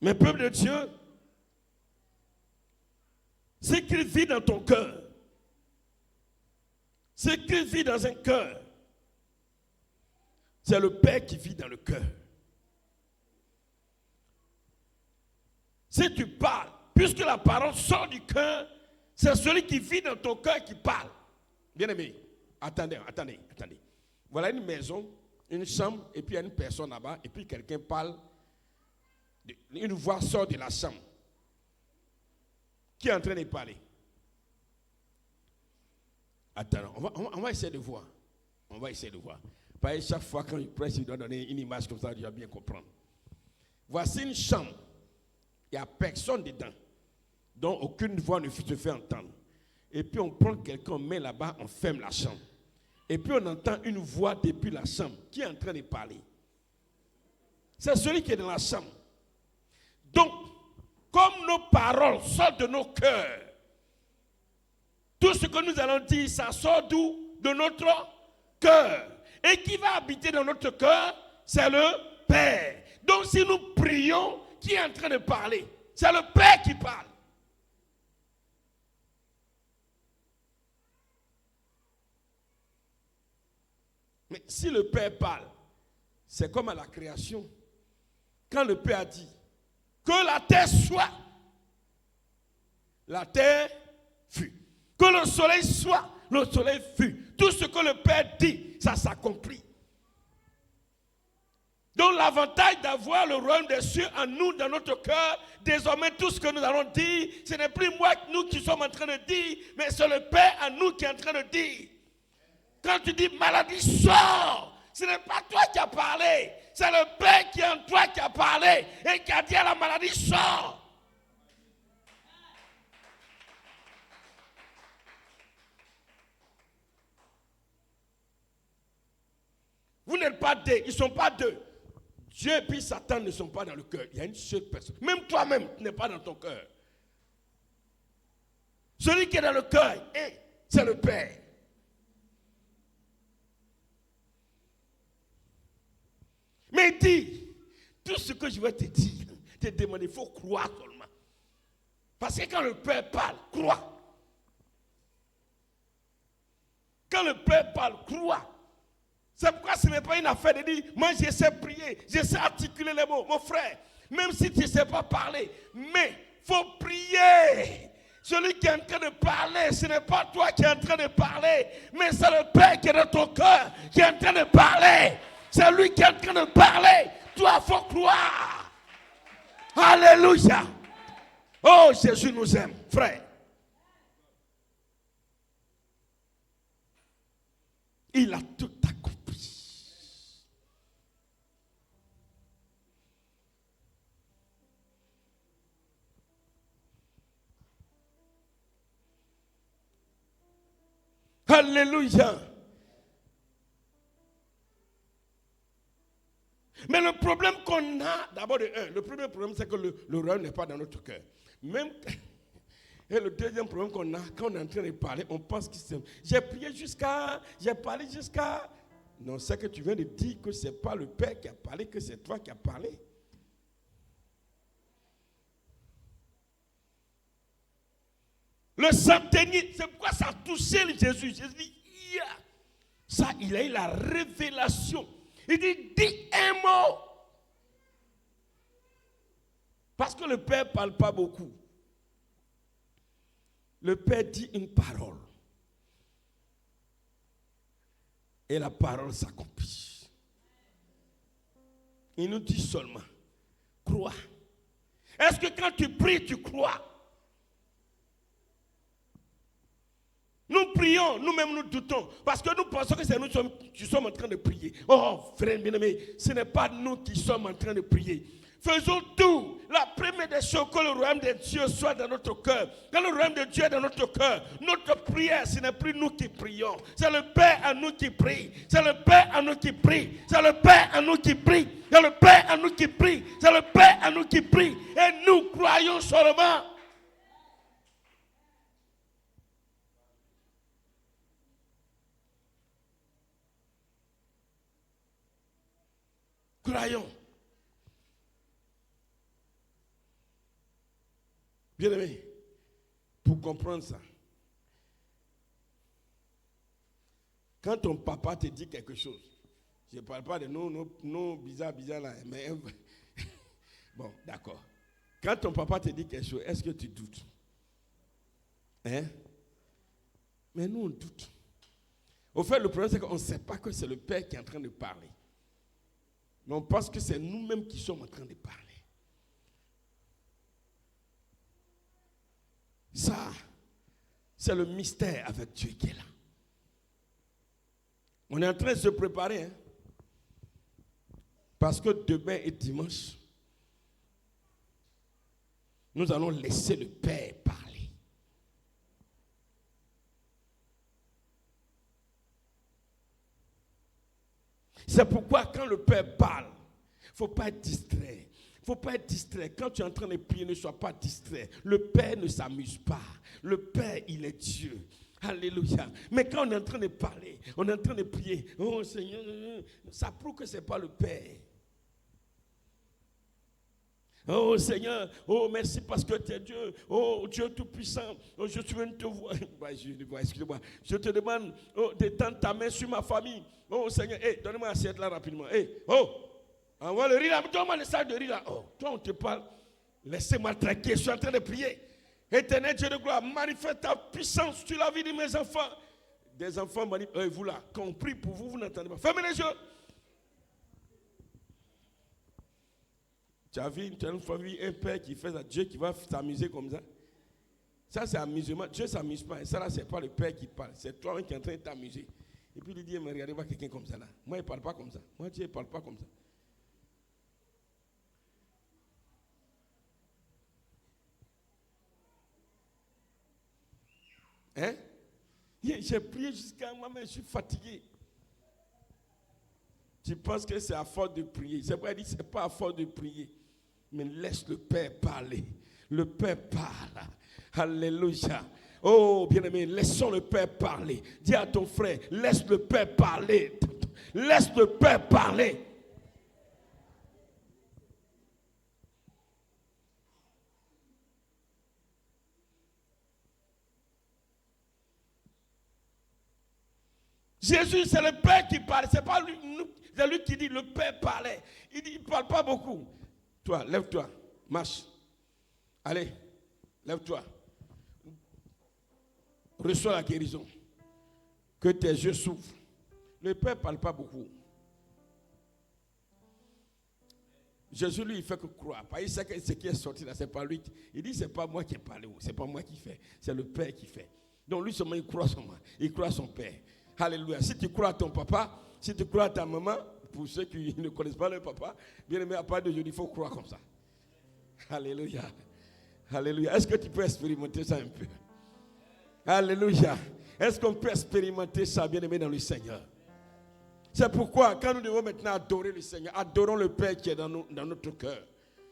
Mais peuple de Dieu, Ce qu'il vit dans ton cœur, ce qu'il vit dans un cœur, c'est le Père qui vit dans le cœur. Si tu parles, puisque la parole sort du cœur, c'est celui qui vit dans ton cœur qui parle. Bien-aimé, attendez. Voilà une maison, une chambre, et puis il y a une personne là-bas, et puis quelqu'un parle, une voix sort de la chambre. Qui est en train de parler? Attends, on va essayer de voir. Parce que chaque fois quand il presse, il doit donner une image comme ça, il doit bien comprendre. Voici une chambre. Il n'y a personne dedans, dont aucune voix ne se fait entendre. Et puis on prend quelqu'un, on met là-bas, on ferme la chambre. Et puis on entend une voix depuis la chambre qui est en train de parler. C'est celui qui est dans la chambre. Donc, comme nos paroles sortent de nos cœurs, tout ce que nous allons dire, ça sort d'où? De notre cœur. Et qui va habiter dans notre cœur? C'est le Père. Donc si nous prions, qui est en train de parler? C'est le Père qui parle. Mais si le Père parle, c'est comme à la création. Quand le Père a dit que la terre soit, la terre fut. Que le soleil soit, le soleil fut. Tout ce que le Père dit, ça s'accomplit. Donc l'avantage d'avoir le royaume des cieux en nous, dans notre cœur, désormais tout ce que nous allons dire, ce n'est plus moi, nous qui sommes en train de dire, mais c'est le Père en nous qui est en train de dire. Quand tu dis maladie sort, ce n'est pas toi qui as parlé, c'est le Père qui est en toi qui a parlé et qui a dit à la maladie sort. Vous n'êtes pas deux, ils ne sont pas deux. Dieu et puis Satan ne sont pas dans le cœur. Il y a une seule personne. Même toi-même, tu n'es pas dans ton cœur. Celui qui est dans le cœur, c'est le Père. Mais il dit, tout ce que je vais te dire, te demander, il faut croire seulement. Parce que quand le Père parle, crois. Quand le Père parle, crois. C'est pourquoi ce n'est pas une affaire de dire, moi je sais prier, je sais articuler les mots, mon frère. Même si tu ne sais pas parler, mais il faut prier. Celui qui est en train de parler, ce n'est pas toi qui es en train de parler, mais c'est le Père qui est dans ton cœur, qui est en train de parler. C'est lui qui est en train de parler. Toi, il faut croire. Alléluia. Oh, Jésus nous aime, frère. Il a tout accompli. Alléluia. Mais le problème qu'on a, d'abord le premier problème, c'est que le royaume n'est pas dans notre cœur. Même, et le deuxième problème qu'on a, quand on est en train de parler, on pense que c'est... J'ai prié j'ai parlé jusqu'à... Non, c'est que tu viens de dire que ce n'est pas le Père qui a parlé, que c'est toi qui as parlé. Le centenier, c'est pourquoi ça a touché Jésus. Jésus dit, ça, il a eu la révélation. Il dit, dis un mot. Parce que le Père ne parle pas beaucoup. Le Père dit une parole. Et la parole s'accomplit. Il nous dit seulement, crois. Est-ce que quand tu pries, tu crois? Nous prions, nous-mêmes nous doutons, parce que nous pensons que c'est nous qui sommes en train de prier. Oh, frère bien-aimé, ce n'est pas nous qui sommes en train de prier. Faisons tout. La première des choses, que le royaume de Dieu soit dans notre cœur. Quand le royaume de Dieu est dans notre cœur, notre prière, ce n'est plus nous qui prions. C'est le Père à nous qui prie. C'est le Père à nous qui prie. C'est le Père à nous qui prie. C'est le Père à nous qui prie. C'est le Père à nous qui prie. Et nous croyons seulement. Croyons. Bien-aimé, pour comprendre ça. Quand ton papa te dit quelque chose, je ne parle pas de nous bizarre là, mais bon, d'accord. Quand ton papa te dit quelque chose, est-ce que tu doutes? Hein? Mais nous, on doute. Au fait, le problème, c'est qu'on ne sait pas que c'est le Père qui est en train de parler. Mais on pense que c'est nous-mêmes qui sommes en train de parler. Ça, c'est le mystère avec Dieu qui est là. On est en train de se préparer. Hein? Parce que demain et dimanche, nous allons laisser le Père parler. C'est pourquoi quand le Père parle, il ne faut pas être distrait. Il ne faut pas être distrait. Quand tu es en train de prier, ne sois pas distrait. Le Père ne s'amuse pas. Le Père, il est Dieu. Alléluia. Mais quand on est en train de parler, on est en train de prier, oh Seigneur, ça prouve que ce n'est pas le Père. Oh Seigneur, oh merci parce que tu es Dieu, oh Dieu Tout-Puissant, oh, je suis venu te voir, excusez-moi, je te demande d'étendre ta main sur ma famille, oh Seigneur, donne-moi l'assiette là rapidement, envoie le riz là, donne-moi le sac de riz là, oh, toi on te parle, laissez-moi tranquille, je suis en train de prier, éternel Dieu de gloire, manifeste ta puissance sur la vie de mes enfants, des enfants, vous là, quand on prie pour vous, vous n'entendez pas, fermez les yeux. Tu as vu une famille, un père qui fait ça, Dieu qui va s'amuser comme ça. Ça, c'est amusement. Dieu ne s'amuse pas. Ça, là, ce n'est pas le père qui parle. C'est toi qui es en train de t'amuser. Et puis, il dit, mais regardez, voir quelqu'un comme ça là. Moi, il ne parle pas comme ça. Moi, Dieu ne parle pas comme ça. Hein? J'ai prié jusqu'à moi-même, je suis fatigué. Tu penses que c'est à force de prier. C'est pourquoi il dit, ce n'est pas à force de prier. Mais laisse le Père parler. Le Père parle. Alléluia. Oh, bien-aimé, laissons le Père parler. Dis à ton frère, laisse le Père parler. Laisse le Père parler. Jésus, c'est le Père qui parle. C'est pas lui, c'est lui qui dit le Père parlait. Il dit, il ne parle pas beaucoup. Toi, lève-toi, marche. Allez, lève-toi. Reçois la guérison. Que tes yeux s'ouvrent. Le Père ne parle pas beaucoup. Jésus, lui, il fait que croire. Il sait que ce qui est sorti là, ce n'est pas lui. Il dit, ce n'est pas moi qui ai parlé. Ce n'est pas moi qui fais. C'est le Père qui fait. Donc lui seulement, il croit seulement. Il croit son Père. Alléluia. Si tu crois à ton papa, si tu crois à ta maman, pour ceux qui ne connaissent pas leur papa, bien aimé, à part de Dieu, il faut croire comme ça. Alléluia. Alléluia. Est-ce que tu peux expérimenter ça un peu? Alléluia. Est-ce qu'on peut expérimenter ça, bien aimé, dans le Seigneur? C'est pourquoi, quand nous devons maintenant adorer le Seigneur, adorons le Père qui est dans notre cœur.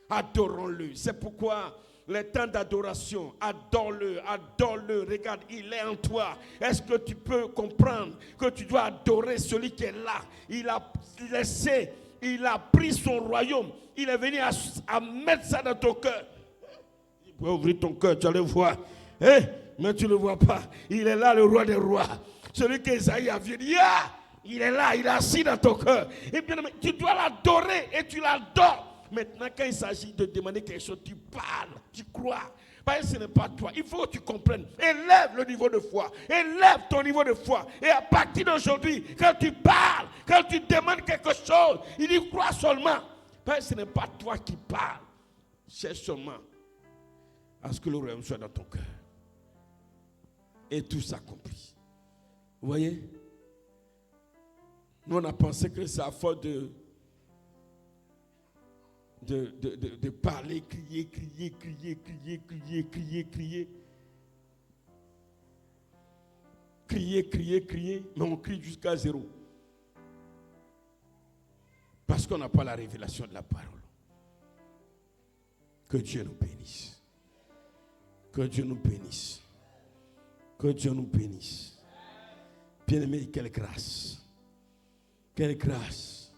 Adorons-le. C'est pourquoi les temps d'adoration, adore-le, adore-le. Regarde, il est en toi. Est-ce que tu peux comprendre que tu dois adorer celui qui est là? Il a laissé, il a pris son royaume. Il est venu à mettre ça dans ton cœur. Il peut ouvrir ton cœur, tu vas le voir. Mais tu ne le vois pas. Il est là, le roi des rois. Celui qu'Esaïe a vu dire, il est là, il est assis dans ton cœur. Et bien, tu dois l'adorer et tu l'adores. Maintenant, quand il s'agit de demander quelque chose, tu parles, tu crois. Parce que ce n'est pas toi. Il faut que tu comprennes. Élève le niveau de foi. Élève ton niveau de foi. Et à partir d'aujourd'hui, quand tu parles, quand tu demandes quelque chose, il dit crois seulement. Parce que ce n'est pas toi qui parles. Cherche seulement à ce que le royaume soit dans ton cœur. Et tout s'accomplit. Vous voyez? Nous, on a pensé que c'est à force de parler, crier. Crier, mais on crie jusqu'à zéro. Parce qu'on n'a pas la révélation de la parole. Que Dieu nous bénisse. Que Dieu nous bénisse. Que Dieu nous bénisse. Bien-aimé, quelle grâce. Quelle grâce.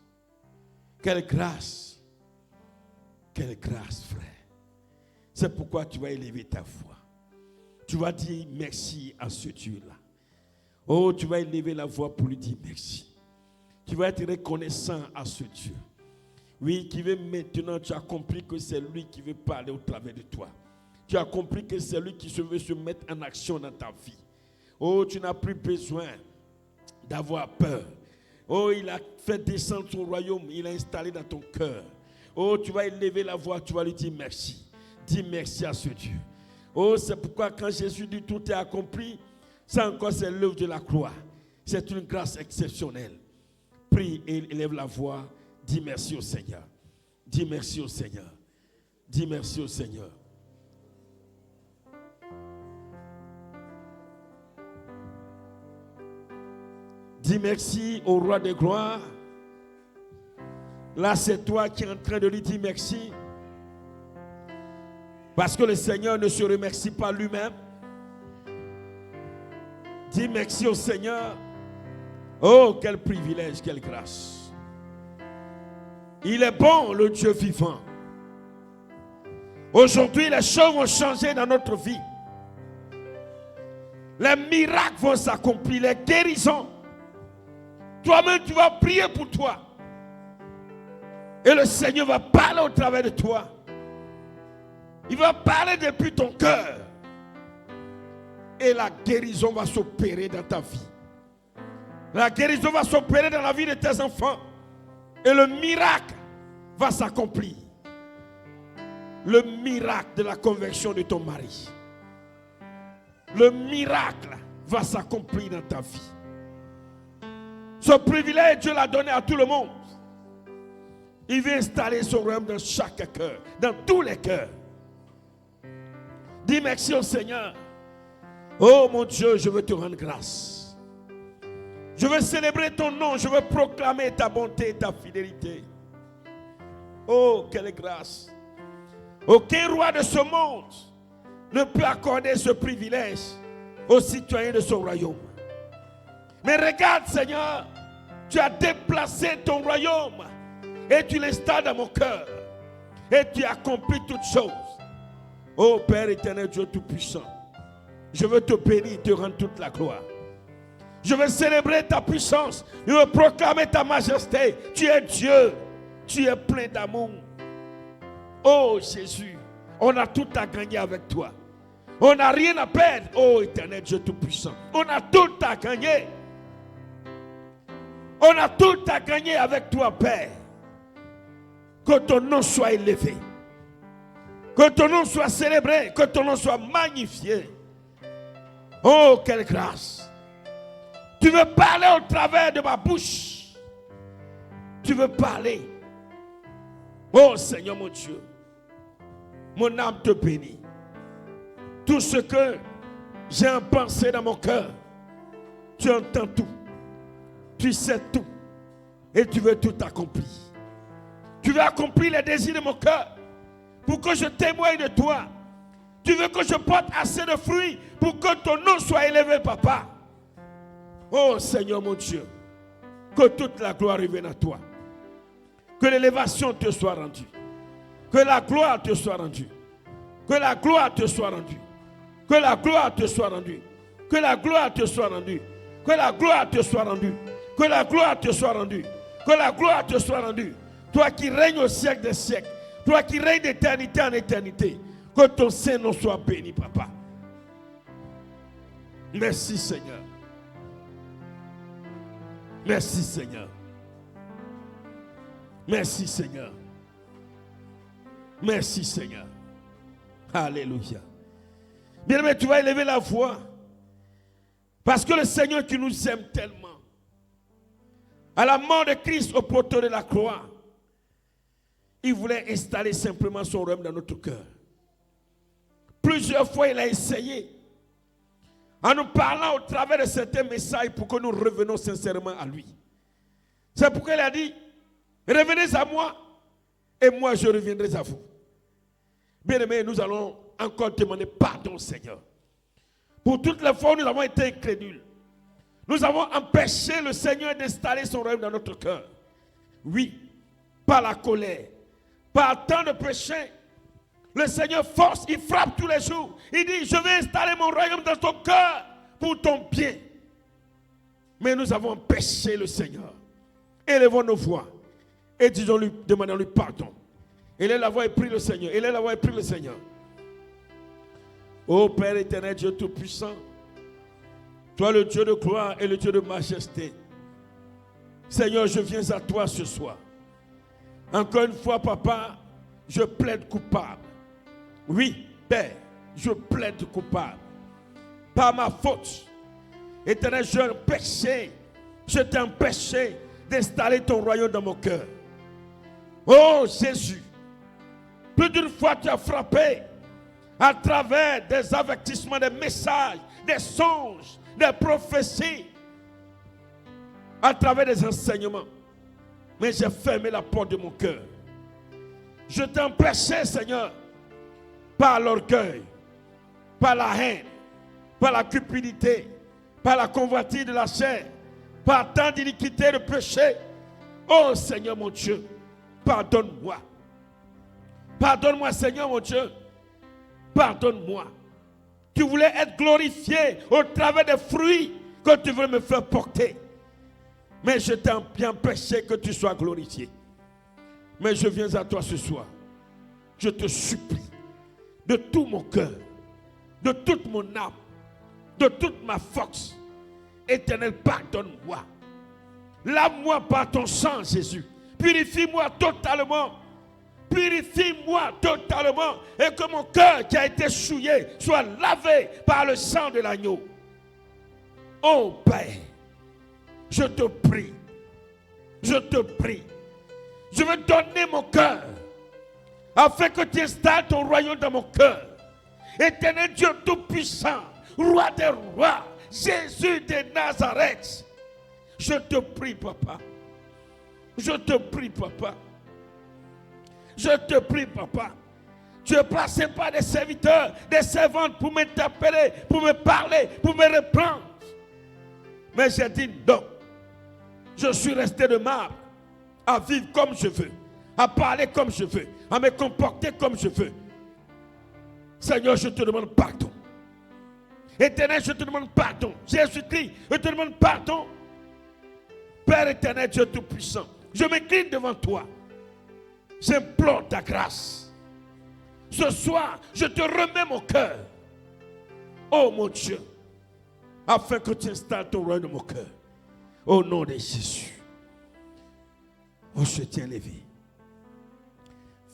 Quelle grâce. Quelle grâce, frère. C'est pourquoi tu vas élever ta foi. tu vas dire merci à ce Dieu-là. Oh, tu vas élever la voix pour lui dire merci. Tu vas être reconnaissant à ce Dieu. Oui, qui veut maintenant, tu as compris que c'est lui qui veut parler au travers de toi. Tu as compris que c'est lui qui veut se mettre en action dans ta vie. Oh, tu n'as plus besoin d'avoir peur. Oh, il a fait descendre son royaume, il a installé dans ton cœur. Oh, tu vas élever la voix, tu vas lui dire merci. Dis merci à ce Dieu. Oh, c'est pourquoi quand Jésus dit tout est accompli, ça encore c'est l'œuvre de la croix. C'est une grâce exceptionnelle. Prie et élève la voix. Dis merci au Seigneur. Dis merci au Seigneur. Dis merci au Seigneur. Dis merci au roi de gloire. Là, c'est toi qui es en train de lui dire merci. Parce que le Seigneur ne se remercie pas lui-même. Dis merci au Seigneur. Oh, quel privilège, quelle grâce. Il est bon, le Dieu vivant. Aujourd'hui, les choses vont changer dans notre vie. Les miracles vont s'accomplir, les guérisons. Toi-même, tu vas prier pour toi. Et le Seigneur va parler au travers de toi. Il va parler depuis ton cœur. Et la guérison va s'opérer dans ta vie. La guérison va s'opérer dans la vie de tes enfants. Et le miracle va s'accomplir. Le miracle de la conversion de ton mari. Le miracle va s'accomplir dans ta vie. Ce privilège, Dieu l'a donné à tout le monde. Il veut installer son royaume dans chaque cœur, dans tous les cœurs. Dis merci au Seigneur. Oh mon Dieu, je veux te rendre grâce. Je veux célébrer ton nom, je veux proclamer ta bonté et ta fidélité. Oh, quelle grâce. Aucun roi de ce monde ne peut accorder ce privilège aux citoyens de son royaume. Mais regarde, Seigneur, tu as déplacé ton royaume et tu l'installes dans mon cœur et tu accomplis toutes choses. Oh Père éternel, Dieu Tout-Puissant, je veux te bénir, te rendre toute la gloire. Je veux célébrer ta puissance, je veux proclamer ta majesté. Tu es Dieu, tu es plein d'amour. Oh Jésus, on a tout à gagner avec toi. On n'a rien à perdre. Oh éternel Dieu Tout-Puissant, on a tout à gagner. On a tout à gagner avec toi, Père. Que ton nom soit élevé. Que ton nom soit célébré. Que ton nom soit magnifié. Oh, quelle grâce. Tu veux parler au travers de ma bouche. Tu veux parler. Oh, Seigneur mon Dieu. Mon âme te bénit. Tout ce que j'ai en pensée dans mon cœur, tu entends tout. Tu sais tout. Et tu veux tout accomplir. Tu veux accomplir les désirs de mon cœur pour que je témoigne de toi. Tu veux que je porte assez de fruits pour que ton nom soit élevé, papa. Oh Seigneur mon Dieu, que toute la gloire revienne à toi. Que l'élévation te soit rendue. Que la gloire te soit rendue. Que la gloire te soit rendue. Que la gloire te soit rendue. Que la gloire te soit rendue. Que la gloire te soit rendue. Que la gloire te soit rendue. Que la gloire te soit rendue. Toi qui règnes au siècle des siècles. Toi qui règnes d'éternité en éternité. Que ton Saint-Nom soit béni, papa. Merci, Seigneur. Merci, Seigneur. Merci, Seigneur. Merci, Seigneur. Alléluia. Bien-aimé, tu vas élever la voix. Parce que le Seigneur qui nous aime tellement, à la mort de Christ au poteau de la croix, il voulait installer simplement son royaume dans notre cœur. Plusieurs fois, il a essayé, en nous parlant au travers de certains messages pour que nous revenions sincèrement à lui. C'est pourquoi il a dit, revenez à moi et moi je reviendrai à vous. Bien-aimés, nous allons encore demander pardon, Seigneur. Pour toutes les fois où nous avons été incrédules. Nous avons empêché le Seigneur d'installer son royaume dans notre cœur. Oui, par la colère, par tant de péchés. Le Seigneur force, il frappe tous les jours. Il dit, je vais installer mon royaume dans ton cœur pour ton bien. Mais nous avons péché le Seigneur. Élevons nos voix et disons-lui, demandons-lui pardon. Élève la voix et prie le Seigneur. Élève la voix et prie le Seigneur. Ô Père éternel, Dieu tout-puissant, toi le Dieu de gloire et le Dieu de majesté. Seigneur, je viens à toi ce soir. Encore une fois, papa, je plaide coupable. Oui, Père, je plaide coupable. Par ma faute. Éternel, je t'ai empêché d'installer ton royaume dans mon cœur. Oh Jésus, plus d'une fois tu as frappé à travers des avertissements, des messages, des songes, des prophéties, à travers des enseignements. Mais j'ai fermé la porte de mon cœur. Je t'ai empêché, Seigneur, par l'orgueil, par la haine, par la cupidité, par la convoitise de la chair, par tant d'iniquité, de péché. Oh Seigneur mon Dieu, pardonne-moi. Pardonne-moi Seigneur mon Dieu. Pardonne-moi. Tu voulais être glorifié au travers des fruits que tu veux me faire porter. Mais je t'ai bien empêché que tu sois glorifié. Mais je viens à toi ce soir. Je te supplie de tout mon cœur, de toute mon âme, de toute ma force. Éternel, pardonne-moi. Lave-moi par ton sang, Jésus. Purifie-moi totalement. Purifie-moi totalement. Et que mon cœur qui a été souillé soit lavé par le sang de l'agneau. Oh Père, je te prie. Je te prie. Je veux donner mon cœur afin que tu installes ton royaume dans mon cœur. Éternel Dieu tout-puissant, roi des rois, Jésus de Nazareth. Je te prie, papa. Je te prie, papa. Je te prie, papa. Tu es placé par des serviteurs, des servantes pour m'interpeller, pour me parler, pour me reprendre. Mais j'ai dit non. Je suis resté de marbre à vivre comme je veux, à parler comme je veux, à me comporter comme je veux. Seigneur, je te demande pardon. Éternel, je te demande pardon. Jésus-Christ, je te demande pardon. Père éternel, Dieu tout-puissant, je m'incline devant toi. J'implore ta grâce. Ce soir, je te remets mon cœur. Oh mon Dieu, afin que tu installes ton royaume dans mon cœur. Au nom de Jésus. Oh, je tiens levé.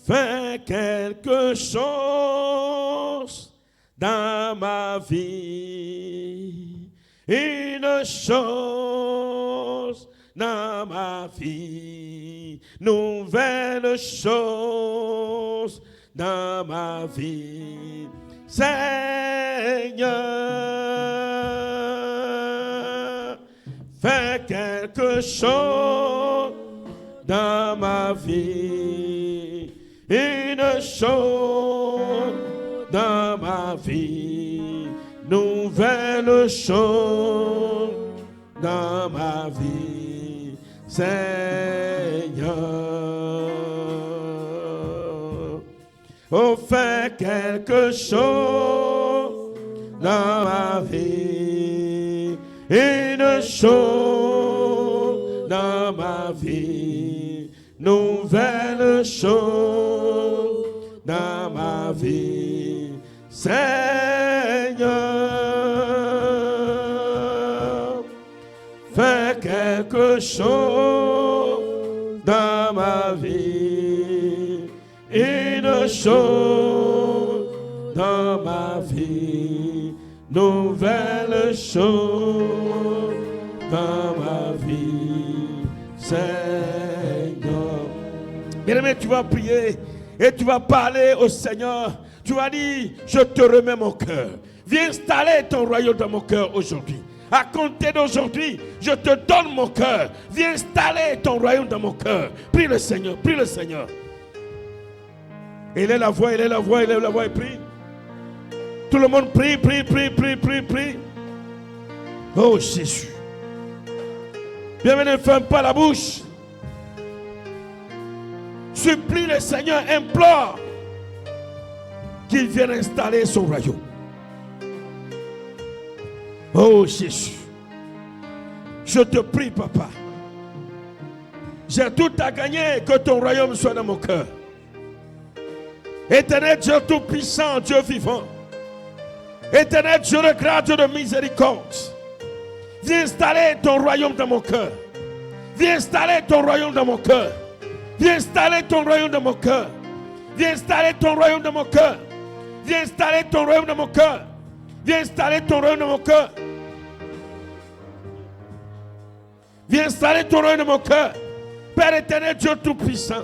Fais quelque chose dans ma vie. Une chose dans ma vie. Nouvelle chose dans ma vie. Seigneur, fais quelque chose dans ma vie. Une chose dans ma vie. Nouvelle chose dans ma vie. Seigneur, oh, fais quelque chose dans ma vie. Une chose dans ma vie. Nouvelle chose dans ma vie. Seigneur, fais quelque chose dans ma vie. Une chose dans ma vie. Nouvelle chose dans ma vie. Seigneur. Bien-aimé, tu vas prier et tu vas parler au Seigneur. Tu vas dire, je te remets mon cœur. Viens installer ton royaume dans mon cœur aujourd'hui. À compter d'aujourd'hui, je te donne mon cœur. Viens installer ton royaume dans mon cœur. Prie le Seigneur, prie le Seigneur. Élève la voix, élève la voix, élève la voix et prie. Tout le monde prie, prie, prie, prie, prie, prie. Oh Jésus. Bienvenue, ne ferme pas la bouche. Supplie le Seigneur, implore. qu'il vienne installer son royaume. Oh Jésus, je te prie, Papa. J'ai tout à gagner, que ton royaume soit dans mon cœur. Éternel Dieu tout-puissant, Dieu vivant. Éternel Dieu de grâce, Dieu de miséricorde. Viens installer ton royaume dans mon cœur. Viens installer ton royaume dans mon cœur. Viens installer ton royaume dans mon cœur. Viens installer ton royaume dans mon cœur. Viens installer ton royaume dans mon cœur. Viens installer ton royaume dans mon cœur. Viens installer ton royaume dans mon cœur. Père éternel Dieu tout-puissant.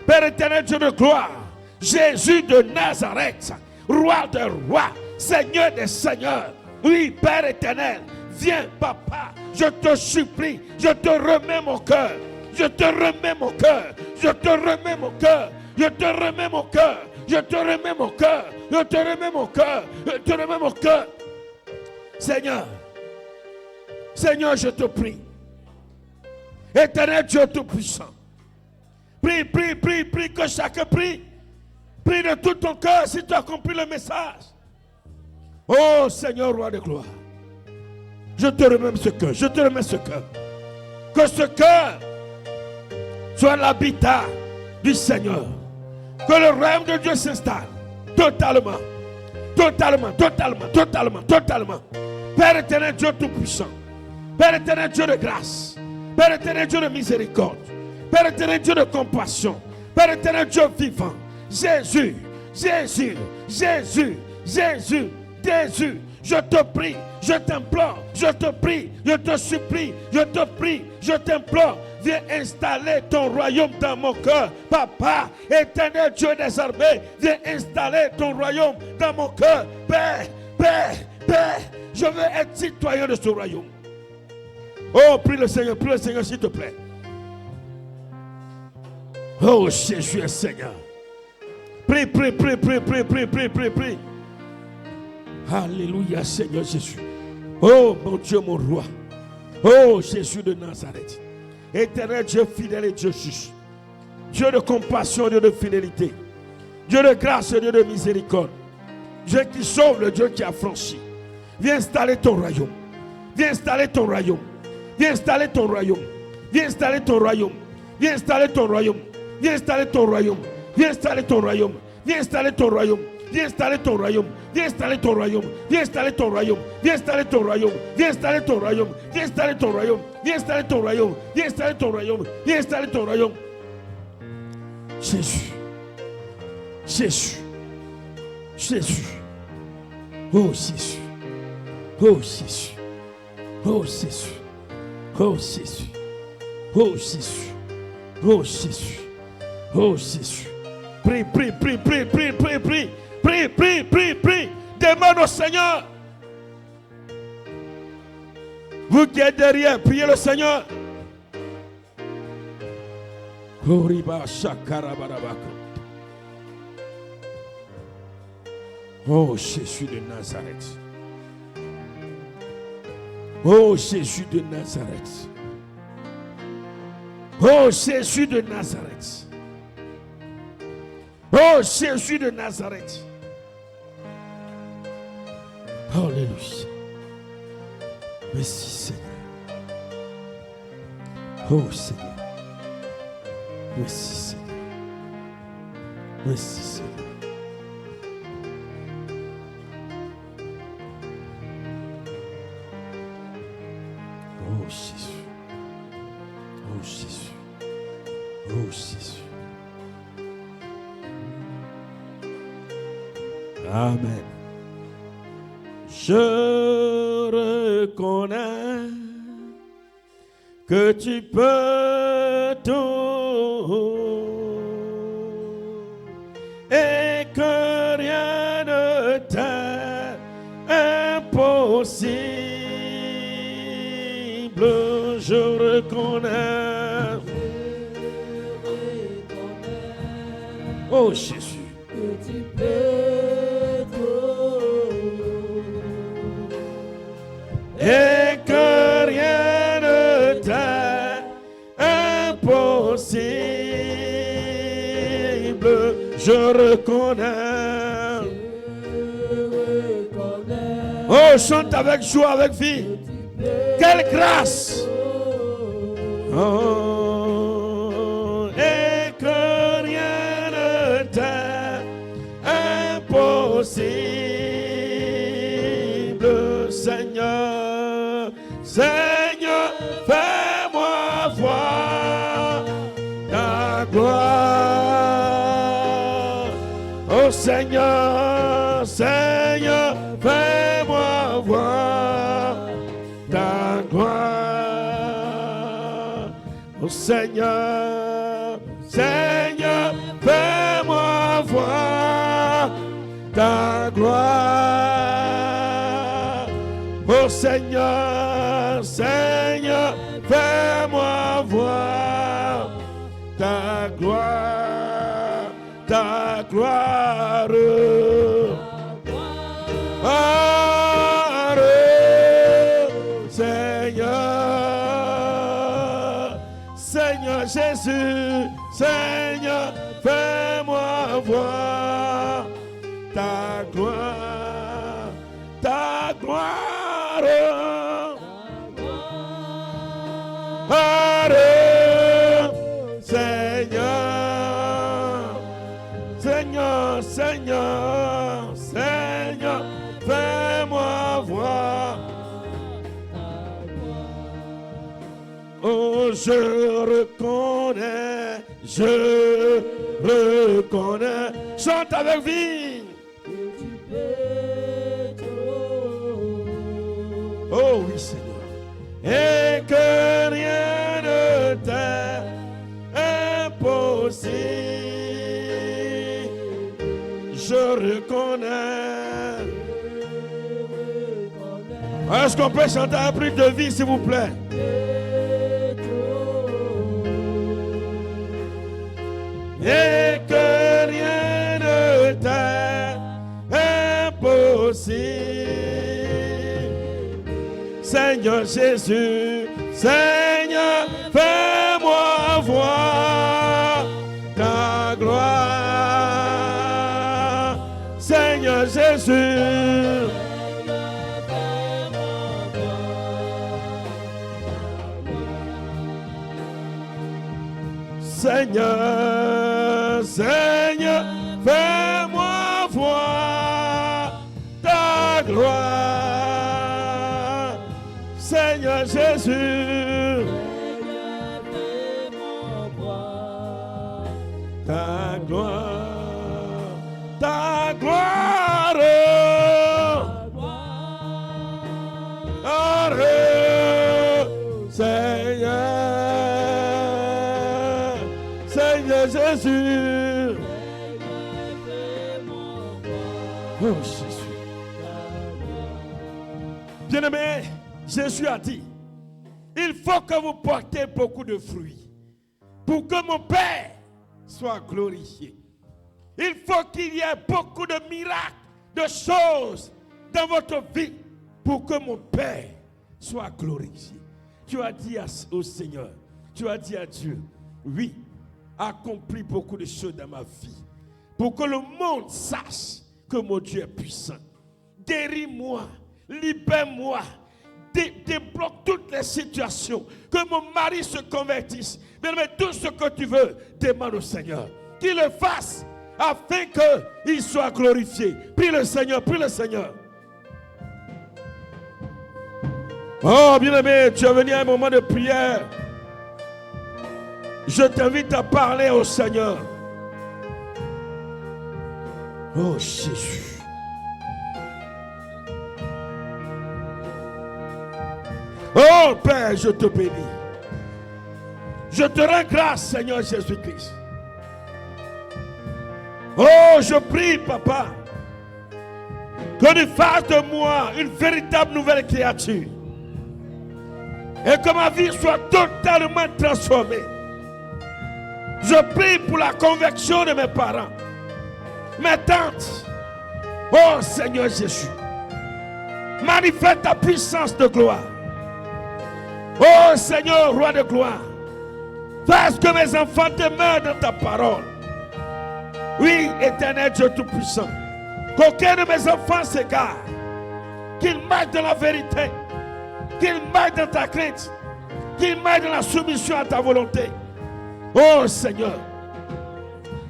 Père éternel Dieu de gloire. Jésus de Nazareth. Roi de rois. Seigneur des seigneurs. Oui, Père éternel. Viens, Papa. Je te supplie. Je te remets mon cœur. Je te remets mon cœur. Je te remets mon cœur. Je te remets mon cœur. Je te remets mon cœur. Je te remets mon cœur. Je te remets mon cœur. Seigneur. Seigneur, je te prie. Éternel Dieu tout-puissant. Prie, prie, prie, prie, que chacun prie. Prie de tout ton cœur si tu as compris le message. Oh Seigneur, roi de gloire. Je te remets ce cœur. Je te remets ce cœur. Que ce cœur soit l'habitat du Seigneur. Que le royaume de Dieu s'installe totalement. Totalement, totalement, totalement, totalement. Père éternel Dieu tout-puissant. Père éternel Dieu de grâce. Père éternel Dieu de miséricorde. Père éternel Dieu de compassion. Père éternel Dieu vivant. Jésus, Jésus, Jésus, Jésus, Jésus. Je te prie, je t'implore, je te prie, je te supplie, je te prie, je t'implore. Viens installer ton royaume dans mon cœur. Papa, éternel Dieu des armées, viens installer ton royaume dans mon cœur. Père, Père, Père, je veux être citoyen de ce royaume. Oh, prie le Seigneur s'il te plaît. Oh, Jésus est Seigneur. Prie, prie, prie, prie, prie, prie, prie, prie, prie. Alléluia, Seigneur Jésus. Oh, mon Dieu, mon roi. Oh, Jésus de Nazareth. Éternel Dieu fidèle et Dieu juste. Dieu de compassion, Dieu de fidélité. Dieu de grâce, Dieu de miséricorde. Dieu qui sauve, le Dieu qui a franchi. Viens installer ton royaume. Viens installer ton royaume. Viens installer ton royaume. Viens installer ton royaume. Viens installer ton royaume. Viens installer ton royaume. Viens installer ton royaume. Viens installer ton royaume. Viens installer ton royaume. Viens installer ton royaume. Viens installer ton royaume. Viens installer ton royaume. Viens installer ton royaume. Viens installer ton royaume. Viens installer ton royaume. Viens installer ton royaume. Viens installer ton royaume. Jésus. Jésus. Jésus. Oh Jésus. Oh Jésus. Oh Jésus. Oh Jésus. Oh Jésus. Oh Jésus. Oh Jésus. Prie, prie, prie, prie, prie, prie, prie. Prie, prie, prie, prie. Demande au Seigneur. Vous qui êtes derrière, priez le Seigneur. Oh Jésus de Nazareth. Oh Jésus de Nazareth. Oh Jésus de Nazareth. Oh Jésus de Nazareth. Alléluia. Merci Seigneur. Oh Seigneur. Merci Seigneur. Merci Seigneur. Oh Jésus. Oh Jésus. Oh Jésus. Amen. Je reconnais que tu peux tout et que rien ne t'est impossible. Je reconnais. Oh Jésus. Que tu peux tout et que rien ne t'est impossible. Je reconnais. chante avec joie, avec vie. Quelle grâce! Oh, et que rien ne t'est impossible, Seigneur. Seigneur, fais-moi voir ta gloire. Oh Seigneur, Seigneur, fais-moi voir ta gloire. Oh Seigneur, Seigneur, fais-moi voir ta gloire. Oh Seigneur, Seigneur, fais-moi voir ta gloire, ta gloire. Seigneur, Seigneur Jésus, Seigneur, fais-moi voir ta gloire, ta gloire. Seigneur, Seigneur, Seigneur, Seigneur, fais-moi voir. Oh, je reconnais, chante avec vie. Oh oui, Seigneur, et que rien ne t'est impossible. Je reconnais. Est-ce qu'on peut chanter un peu de vie, s'il vous plaît? Et que rien ne t'est impossible. Seigneur Jésus, Seigneur, fais-moi voir ta gloire. Seigneur Jésus, Seigneur, Seigneur, fais-moi voir ta gloire. Seigneur Jésus, Seigneur, fais-moi voir ta gloire, ta gloire. Seigneur, Seigneur Jésus. Oh Jésus. Bien-aimé, Jésus a dit, il faut que vous portez beaucoup de fruits pour que mon Père soit glorifié. Il faut qu'il y ait beaucoup de miracles, de choses dans votre vie pour que mon Père soit glorifié. Tu as dit au Seigneur, tu as dit à Dieu, oui, accomplis beaucoup de choses dans ma vie pour que le monde sache que mon Dieu est puissant. Guéris-moi, libère-moi, débloque toutes les situations, que mon mari se convertisse. Mais tout ce que tu veux, demande au Seigneur qu'il le fasse afin qu'il soit glorifié. Prie le Seigneur, prie le Seigneur. Oh bien-aimé, tu es venu à un moment de prière. Je t'invite à parler au Seigneur. Oh Jésus. Oh Père, je te bénis. Je te rends grâce, Seigneur Jésus-Christ. Oh, je prie, Papa, que tu fasses de moi une véritable nouvelle créature. Et que ma vie soit totalement transformée. Je prie pour la conversion de mes parents, mes tantes. Oh Seigneur Jésus, manifeste ta puissance de gloire. Oh Seigneur, roi de gloire, fasse que mes enfants demeurent dans ta parole. Oui, éternel Dieu Tout-Puissant, qu'aucun de mes enfants s'égare. qu'il marche dans la vérité, qu'il marche dans ta crainte, qu'il marche dans la soumission à ta volonté. Oh Seigneur,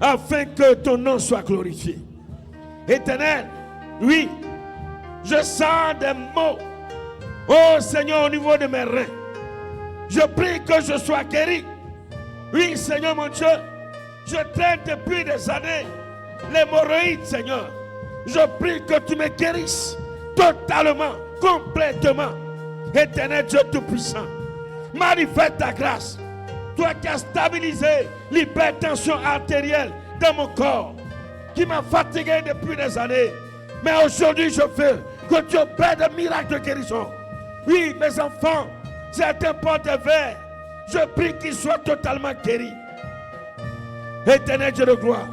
afin que ton nom soit glorifié. Éternel, oui, je sens des maux, oh Seigneur, au niveau de mes reins. Je prie que je sois guéri. Oui, Seigneur mon Dieu, je traite depuis des années l'hémorroïde, Seigneur. Je prie que tu me guérisses totalement, complètement. Éternel Dieu Tout-Puissant, manifeste ta grâce. Toi qui as stabilisé l'hypertension artérielle dans mon corps, qui m'a fatigué depuis des années. Mais aujourd'hui, je veux que tu opères de miracles de guérison. Oui, mes enfants, certains portent des verres. Je prie qu'ils soient totalement guéris. Éternel Dieu de gloire,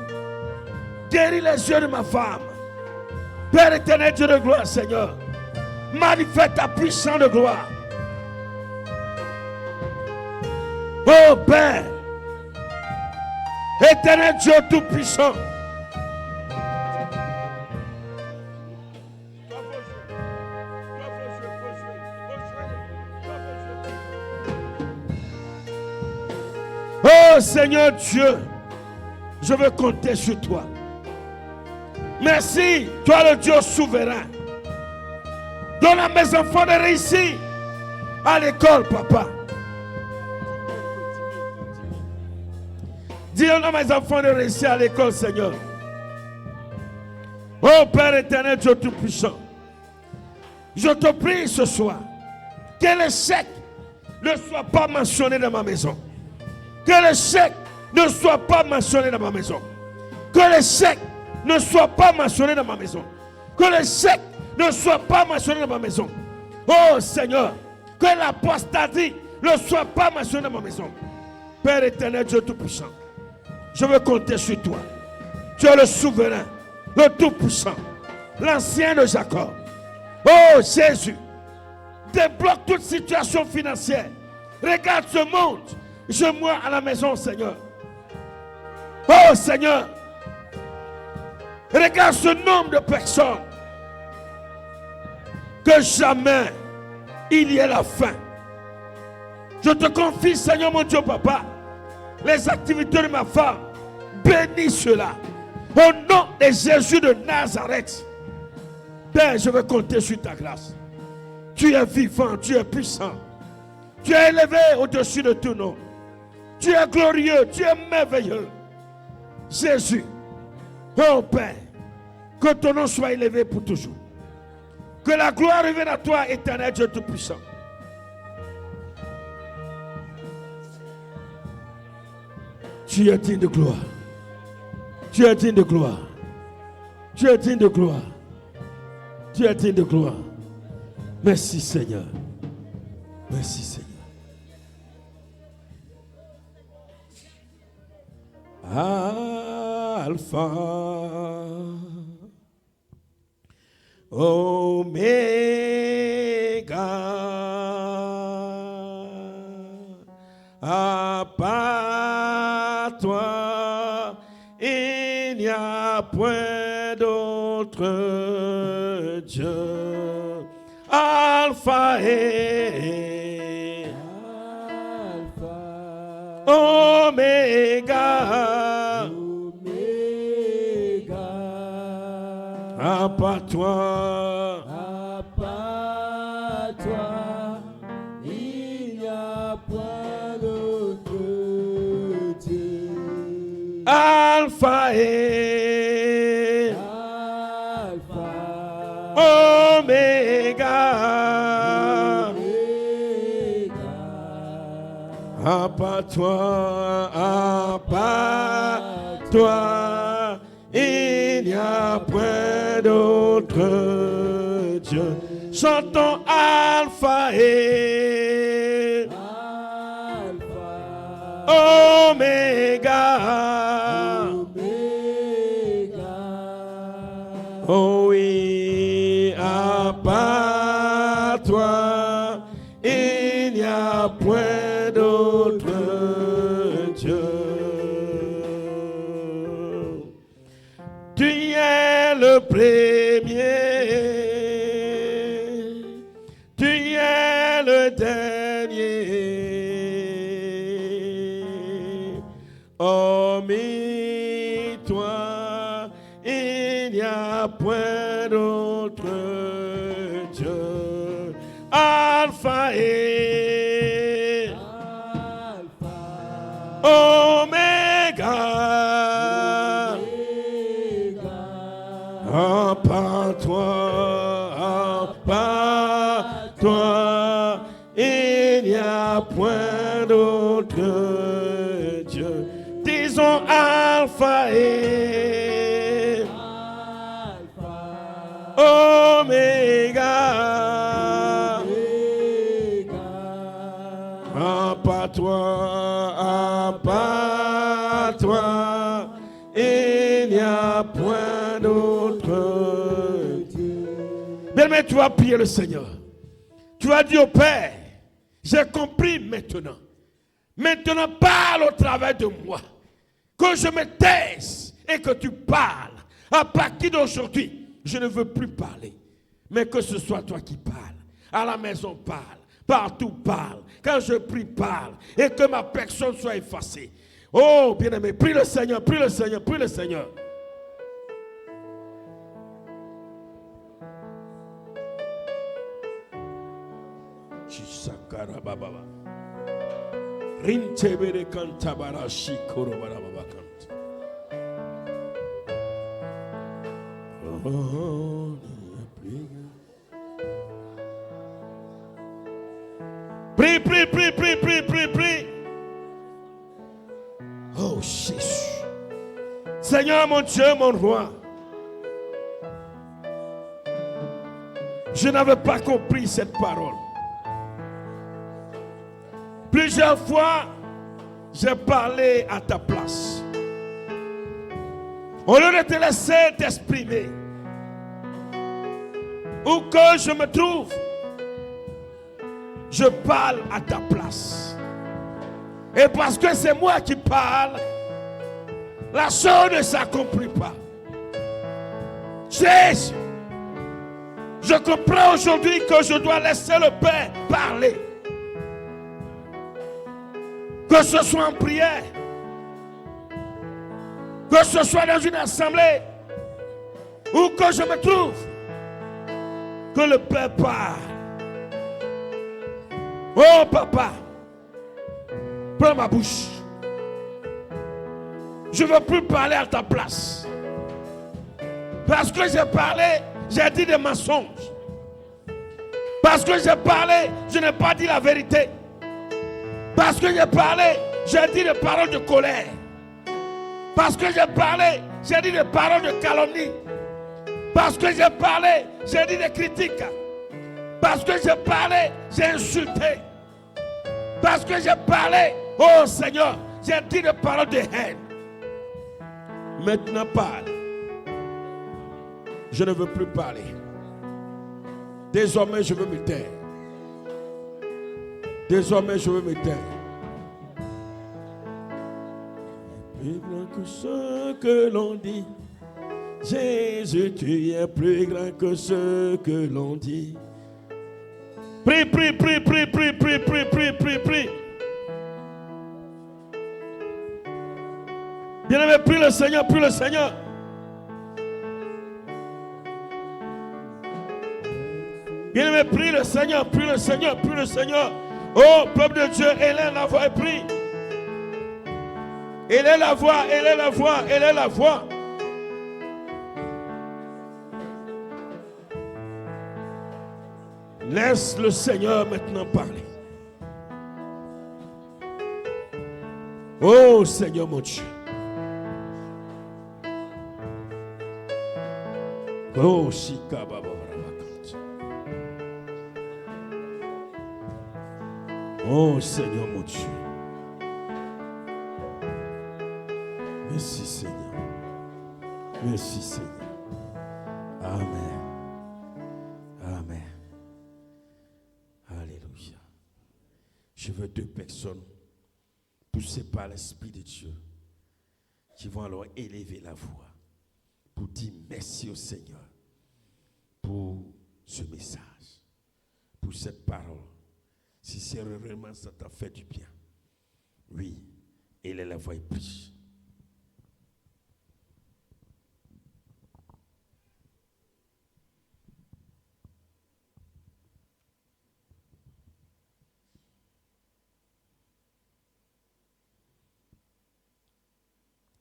guéris les yeux de ma femme. Père éternel Dieu de gloire, Seigneur, manifeste ta puissance de gloire. Oh Père, éternel Dieu Tout-Puissant, oh Seigneur Dieu, je veux compter sur toi. Merci, toi le Dieu souverain. Donne à mes enfants de réussir à l'école, papa. Dis à mes enfants de réussir à l'école, Seigneur. Oh Père éternel, Dieu Tout-Puissant, je te prie ce soir que l'échec ne soit pas mentionné dans ma maison. Que l'échec ne soit pas mentionné dans ma maison. Que l'échec ne soit pas mentionné dans ma maison. Que l'échec ne soit pas mentionné dans ma maison. Oh Seigneur, que l'apostasie ne soit pas mentionnée dans ma maison. Père éternel, Dieu Tout-Puissant, je veux compter sur toi. Tu es le souverain, le Tout-Puissant, l'ancien de Jacob. Oh Jésus, débloque toute situation financière. Regarde ce monde. Je mourrai à la maison, Seigneur. Oh Seigneur, regarde ce nombre de personnes. Que jamais il y ait la faim. Je te confie, Seigneur mon Dieu, Papa, les activités de ma femme. Bénis cela. Au nom de Jésus de Nazareth. Père, je veux compter sur ta grâce. Tu es vivant, tu es puissant. Tu es élevé au-dessus de tout nom. Tu es glorieux, tu es merveilleux. Jésus, oh Père, que ton nom soit élevé pour toujours. Que la gloire revienne à toi, éternel Dieu Tout-Puissant. Tu es digne de gloire. Tu es digne de gloire. Tu es digne de gloire. Tu es digne de gloire. Merci Seigneur. Merci Seigneur. Alpha, Oméga, à part toi, il n'y a point d'autre Dieu. Alpha et Oméga, à part toi, il n'y a point d'autre Dieu. Alpha et Oméga, à part toi, il n'y a point d'autre Dieu. Chantons Alpha et Oméga. Oh oui, à part toi, il n'y a point d'autre Dieu. Tu es le premier Hormis toi, il n'y a point d'autre Dieu. Alpha et Oméga. À part toi, il n'y a point d'autre Dieu. Disons Alpha et Oméga. À part toi, il n'y a point d'autre Dieu. Bien-aimé, tu vas prier le Seigneur. Tu vas dire au Père, j'ai compris maintenant. Maintenant, parle au travers de moi. Que je me taise et que tu parles. À partir d'aujourd'hui, je ne veux plus parler. Mais que ce soit toi qui parles. À la maison, parle. Partout, parle. Quand je prie, parle. Et que ma personne soit effacée. Oh, bien-aimé, prie le Seigneur, prie le Seigneur, prie le Seigneur. Prie, prie, prie, prie, prie, prie, prie. Oh Jésus. Seigneur mon Dieu, mon roi. Je n'avais pas compris cette parole. Plusieurs fois, j'ai parlé à ta place. Au lieu de te laisser t'exprimer, où que je me trouve, je parle à ta place. Et parce que c'est moi qui parle, la chose ne s'accomplit pas. Jésus, je comprends aujourd'hui que je dois laisser le Père parler. Que ce soit en prière, que ce soit dans une assemblée, où que je me trouve, que le Père parle. Oh papa, prends ma bouche. Je ne veux plus parler à ta place. Parce que j'ai parlé, j'ai dit des mensonges. Parce que j'ai parlé, je n'ai pas dit la vérité. Parce que j'ai parlé, j'ai dit des paroles de colère. Parce que j'ai parlé, j'ai dit des paroles de calomnie. Parce que j'ai parlé, j'ai dit des critiques. Parce que j'ai parlé, j'ai insulté. Parce que j'ai parlé, oh Seigneur, j'ai dit des paroles de haine. Maintenant parle. Je ne veux plus parler. Désormais, je veux me taire. Désormais, je veux me taire. Plus grand que ce que l'on dit. Jésus, tu es plus grand que ce que l'on dit. Prie, prie, prie, prie, prie, prie, prie, prie, prie, prie. Bien-aimé, prie le Seigneur, prie le Seigneur. Bien-aimé, prie le Seigneur, prie le Seigneur, prie le Seigneur. Oh, peuple de Dieu, élève la voix et prie. Élève la voix, élève la voix, élève la voix. Laisse le Seigneur maintenant parler. Oh Seigneur mon Dieu. Oh Shikababa. Oh Seigneur mon Dieu. Merci Seigneur. Merci Seigneur. Amen. Amen. Alléluia. Je veux deux personnes poussées par l'Esprit de Dieu qui vont alors élever la voix pour dire merci au Seigneur pour ce message, pour cette parole. Si sérieusement ça t'a fait du bien, oui, Et il la voix prie.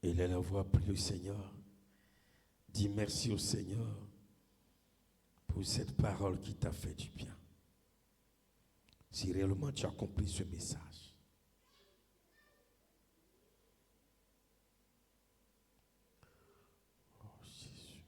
Et il la voix prie le Seigneur. Dis merci au Seigneur pour cette parole qui t'a fait du bien. Si réellement tu as compris ce message. Oh Jésus.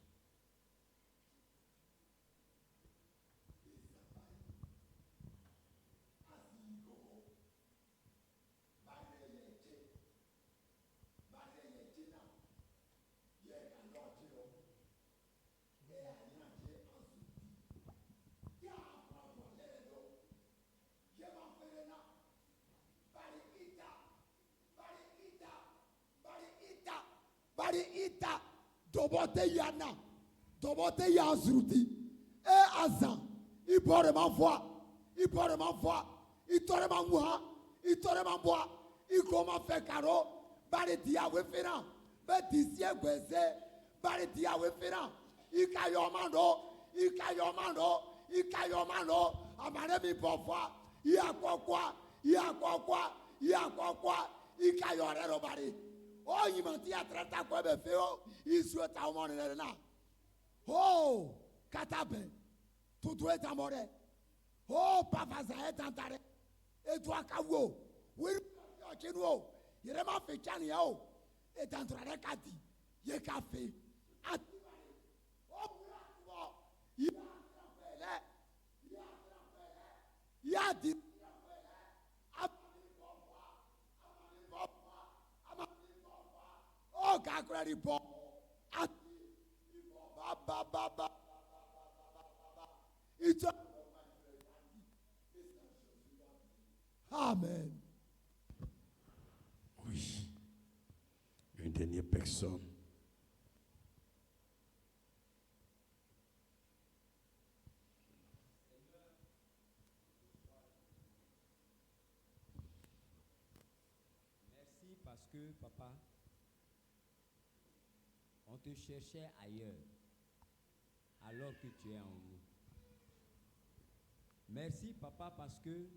Bari ita dobote yana dobote yazruti azan ibore ma voix itore ma moi itore ma bois ikoma fait caro bari dia we fena betisie gweze bari dia we fena ikayomando amare mi pofwa yakokwa ikayore ro bari. Oh, il m'a dit à traiter quoi me fait oh, il souhaite à mon là. Oh, katabe, tout doit être mort. Oh, papa ça est enterré. Et toi kawo, oui, tu nous, il m'a fait chani oh, et enterré kati, il café. Oh, il a dit oh, Gagrari Bo. Amen. Oui. Une dernière personne. Merci parce que, papa, on te cherchait ailleurs, alors que tu es en nous. Merci, papa, parce que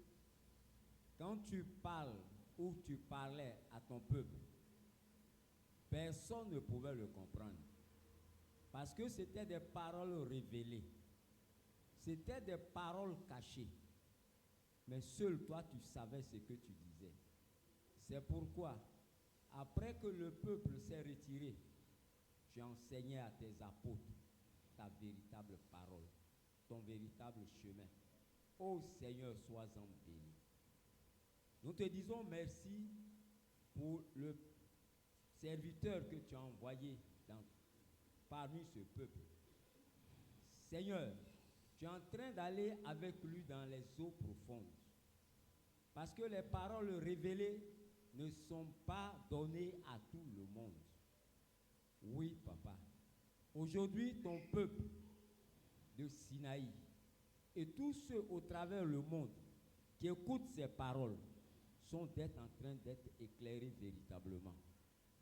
quand tu parles ou tu parlais à ton peuple, personne ne pouvait le comprendre. Parce que c'était des paroles révélées. C'était des paroles cachées. Mais seul toi, tu savais ce que tu disais. C'est pourquoi, après que le peuple s'est retiré, tu enseignais à tes apôtres ta véritable parole, ton véritable chemin. Ô Seigneur, sois-en béni. Nous te disons merci pour le serviteur que tu as envoyé parmi ce peuple. Seigneur, tu es en train d'aller avec lui dans les eaux profondes. Parce que les paroles révélées ne sont pas données à tout le monde. Oui, papa. Aujourd'hui, ton peuple de Sinaï et tous ceux au travers le monde qui écoutent ces paroles sont en train d'être éclairés véritablement.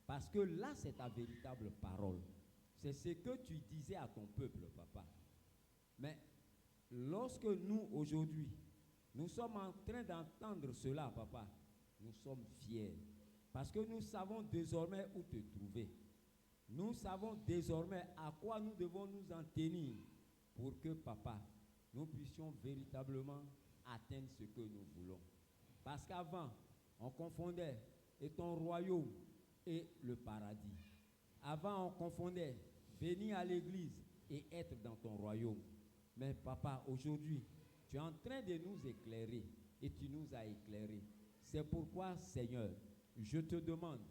Parce que là, c'est ta véritable parole. C'est ce que tu disais à ton peuple, papa. Mais lorsque nous, aujourd'hui, nous sommes en train d'entendre cela, papa, nous sommes fiers. Parce que nous savons désormais où te trouver. Nous savons désormais à quoi nous devons nous en tenir pour que, papa, nous puissions véritablement atteindre ce que nous voulons. Parce qu'avant, on confondait et ton royaume et le paradis. Avant, on confondait venir à l'église et être dans ton royaume. Mais papa, aujourd'hui, tu es en train de nous éclairer et tu nous as éclairés. C'est pourquoi, Seigneur, je te demande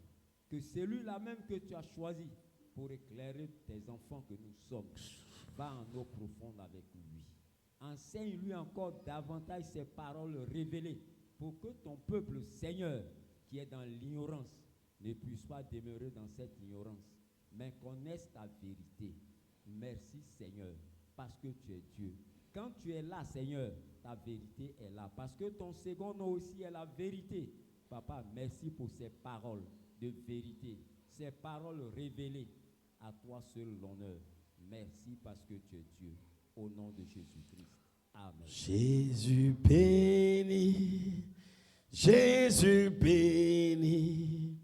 que celui-là même que tu as choisi pour éclairer tes enfants que nous sommes, va en eau profonde avec lui. Enseigne-lui encore davantage ces paroles révélées pour que ton peuple, Seigneur, qui est dans l'ignorance, ne puisse pas demeurer dans cette ignorance, mais connaisse ta vérité. Merci, Seigneur, parce que tu es Dieu. Quand tu es là, Seigneur, ta vérité est là. Parce que ton second nom aussi est la vérité. Papa, merci pour ces paroles de vérité, ces paroles révélées. À toi seul l'honneur. Merci parce que tu es Dieu. Au nom de Jésus-Christ. Amen. Jésus béni, Jésus béni,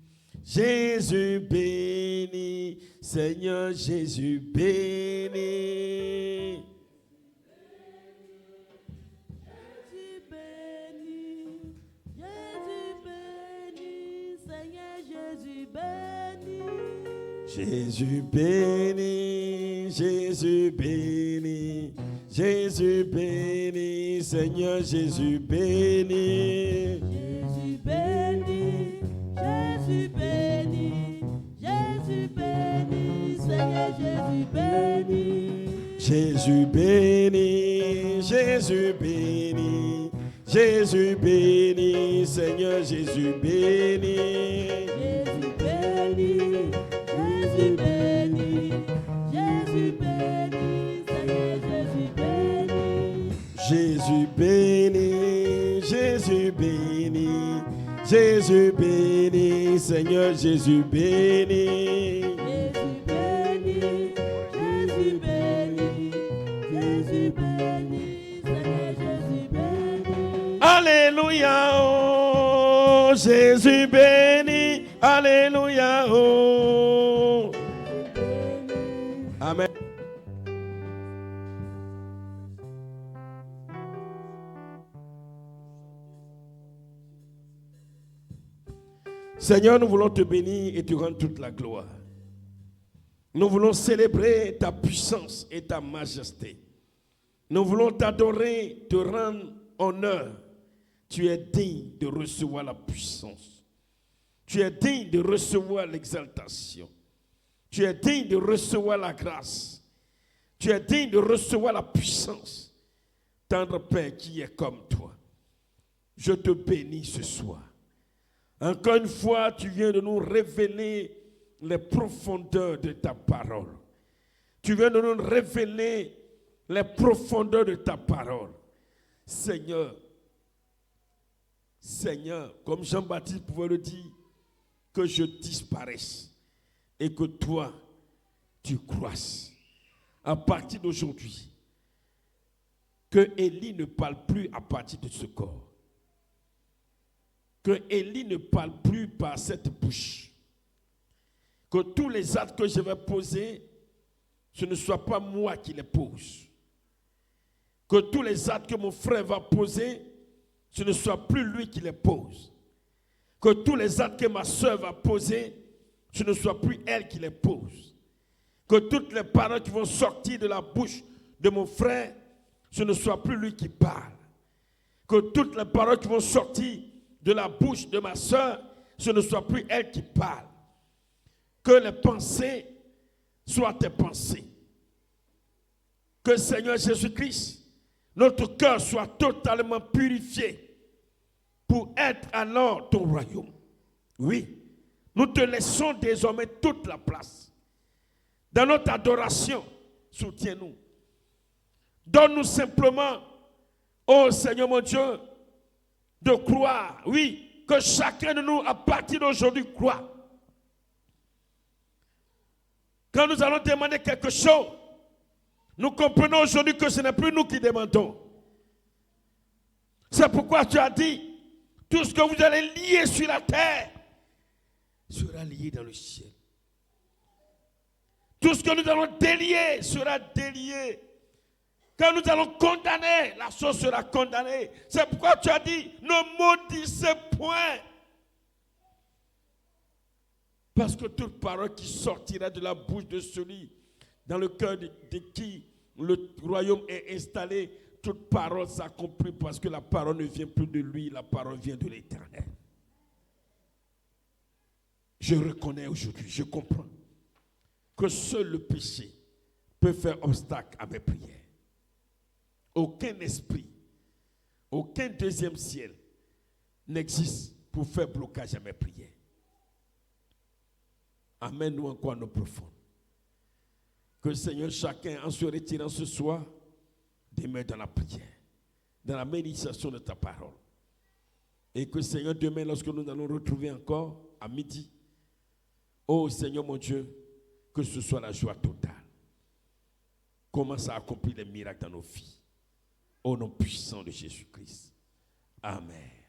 Jésus béni, Seigneur Jésus béni. Jésus béni, Jésus béni, Seigneur Jésus béni. Jésus béni, Jésus béni, Jésus béni, Seigneur Jésus béni. Jésus béni, Jésus béni, Jésus béni, Seigneur Jésus béni. Jésus béni, Jésus béni, Jésus béni, Seigneur Jésus béni. Jésus béni, Jésus béni, Jésus béni, Seigneur Jésus béni. Jésus béni, Jésus béni, Jésus béni, Seigneur Jésus béni. Jésus béni, Jésus béni, Jésus béni, Seigneur Jésus béni. Alléluia, oh, Jésus béni, Alléluia, oh. Amen. Seigneur, nous voulons te bénir et te rendre toute la gloire. Nous voulons célébrer ta puissance et ta majesté. Nous voulons t'adorer, te rendre honneur. Tu es digne de recevoir la puissance. Tu es digne de recevoir l'exaltation. Tu es digne de recevoir la grâce. Tu es digne de recevoir la puissance. Tendre Père qui est comme toi. Je te bénis ce soir. Encore une fois, tu viens de nous révéler les profondeurs de ta parole. Tu viens de nous révéler les profondeurs de ta parole. Seigneur, comme Jean-Baptiste pouvait le dire, que je disparaisse et que toi, tu croisses. À partir d'aujourd'hui, que Élie ne parle plus à partir de ce corps. Que Élie ne parle plus par cette bouche. Que tous les actes que je vais poser, ce ne soit pas moi qui les pose. Que tous les actes que mon frère va poser, ce ne soit plus lui qui les pose. Que tous les actes que ma soeur va poser, ce ne soit plus elle qui les pose. Que toutes les paroles qui vont sortir de la bouche de mon frère, ce ne soit plus lui qui parle. Que toutes les paroles qui vont sortir de la bouche de ma soeur, ce ne soit plus elle qui parle. Que les pensées soient tes pensées. Que Seigneur Jésus-Christ, notre cœur soit totalement purifié pour être alors ton royaume. Oui, nous te laissons désormais toute la place. Dans notre adoration, soutiens-nous. Donne-nous simplement, ô Seigneur mon Dieu, de croire, oui, que chacun de nous, à partir d'aujourd'hui, croit. Quand nous allons demander quelque chose, nous comprenons aujourd'hui que ce n'est plus nous qui demandons. C'est pourquoi tu as dit, tout ce que vous allez lier sur la terre sera lié dans le ciel. Tout ce que nous allons délier sera délié. Quand nous allons condamner, la chose sera condamnée. C'est pourquoi tu as dit, ne maudissez point. Parce que toute parole qui sortira de la bouche de celui dans le cœur de qui le royaume est installé, toute parole s'accomplit parce que la parole ne vient plus de lui, la parole vient de l'Éternel. Je reconnais aujourd'hui, je comprends que seul le péché peut faire obstacle à mes prières. Aucun esprit, aucun deuxième ciel n'existe pour faire blocage à mes prières. Amène-nous encore à nos profondes. Que le Seigneur, chacun, en se retirant ce soir, demeure dans la prière, dans la méditation de ta parole. Et que Seigneur, demain, lorsque nous allons retrouver encore à midi, oh Seigneur mon Dieu, que ce soit la joie totale. Commence à accomplir les miracles dans nos vies. Au nom puissant de Jésus-Christ. Amen.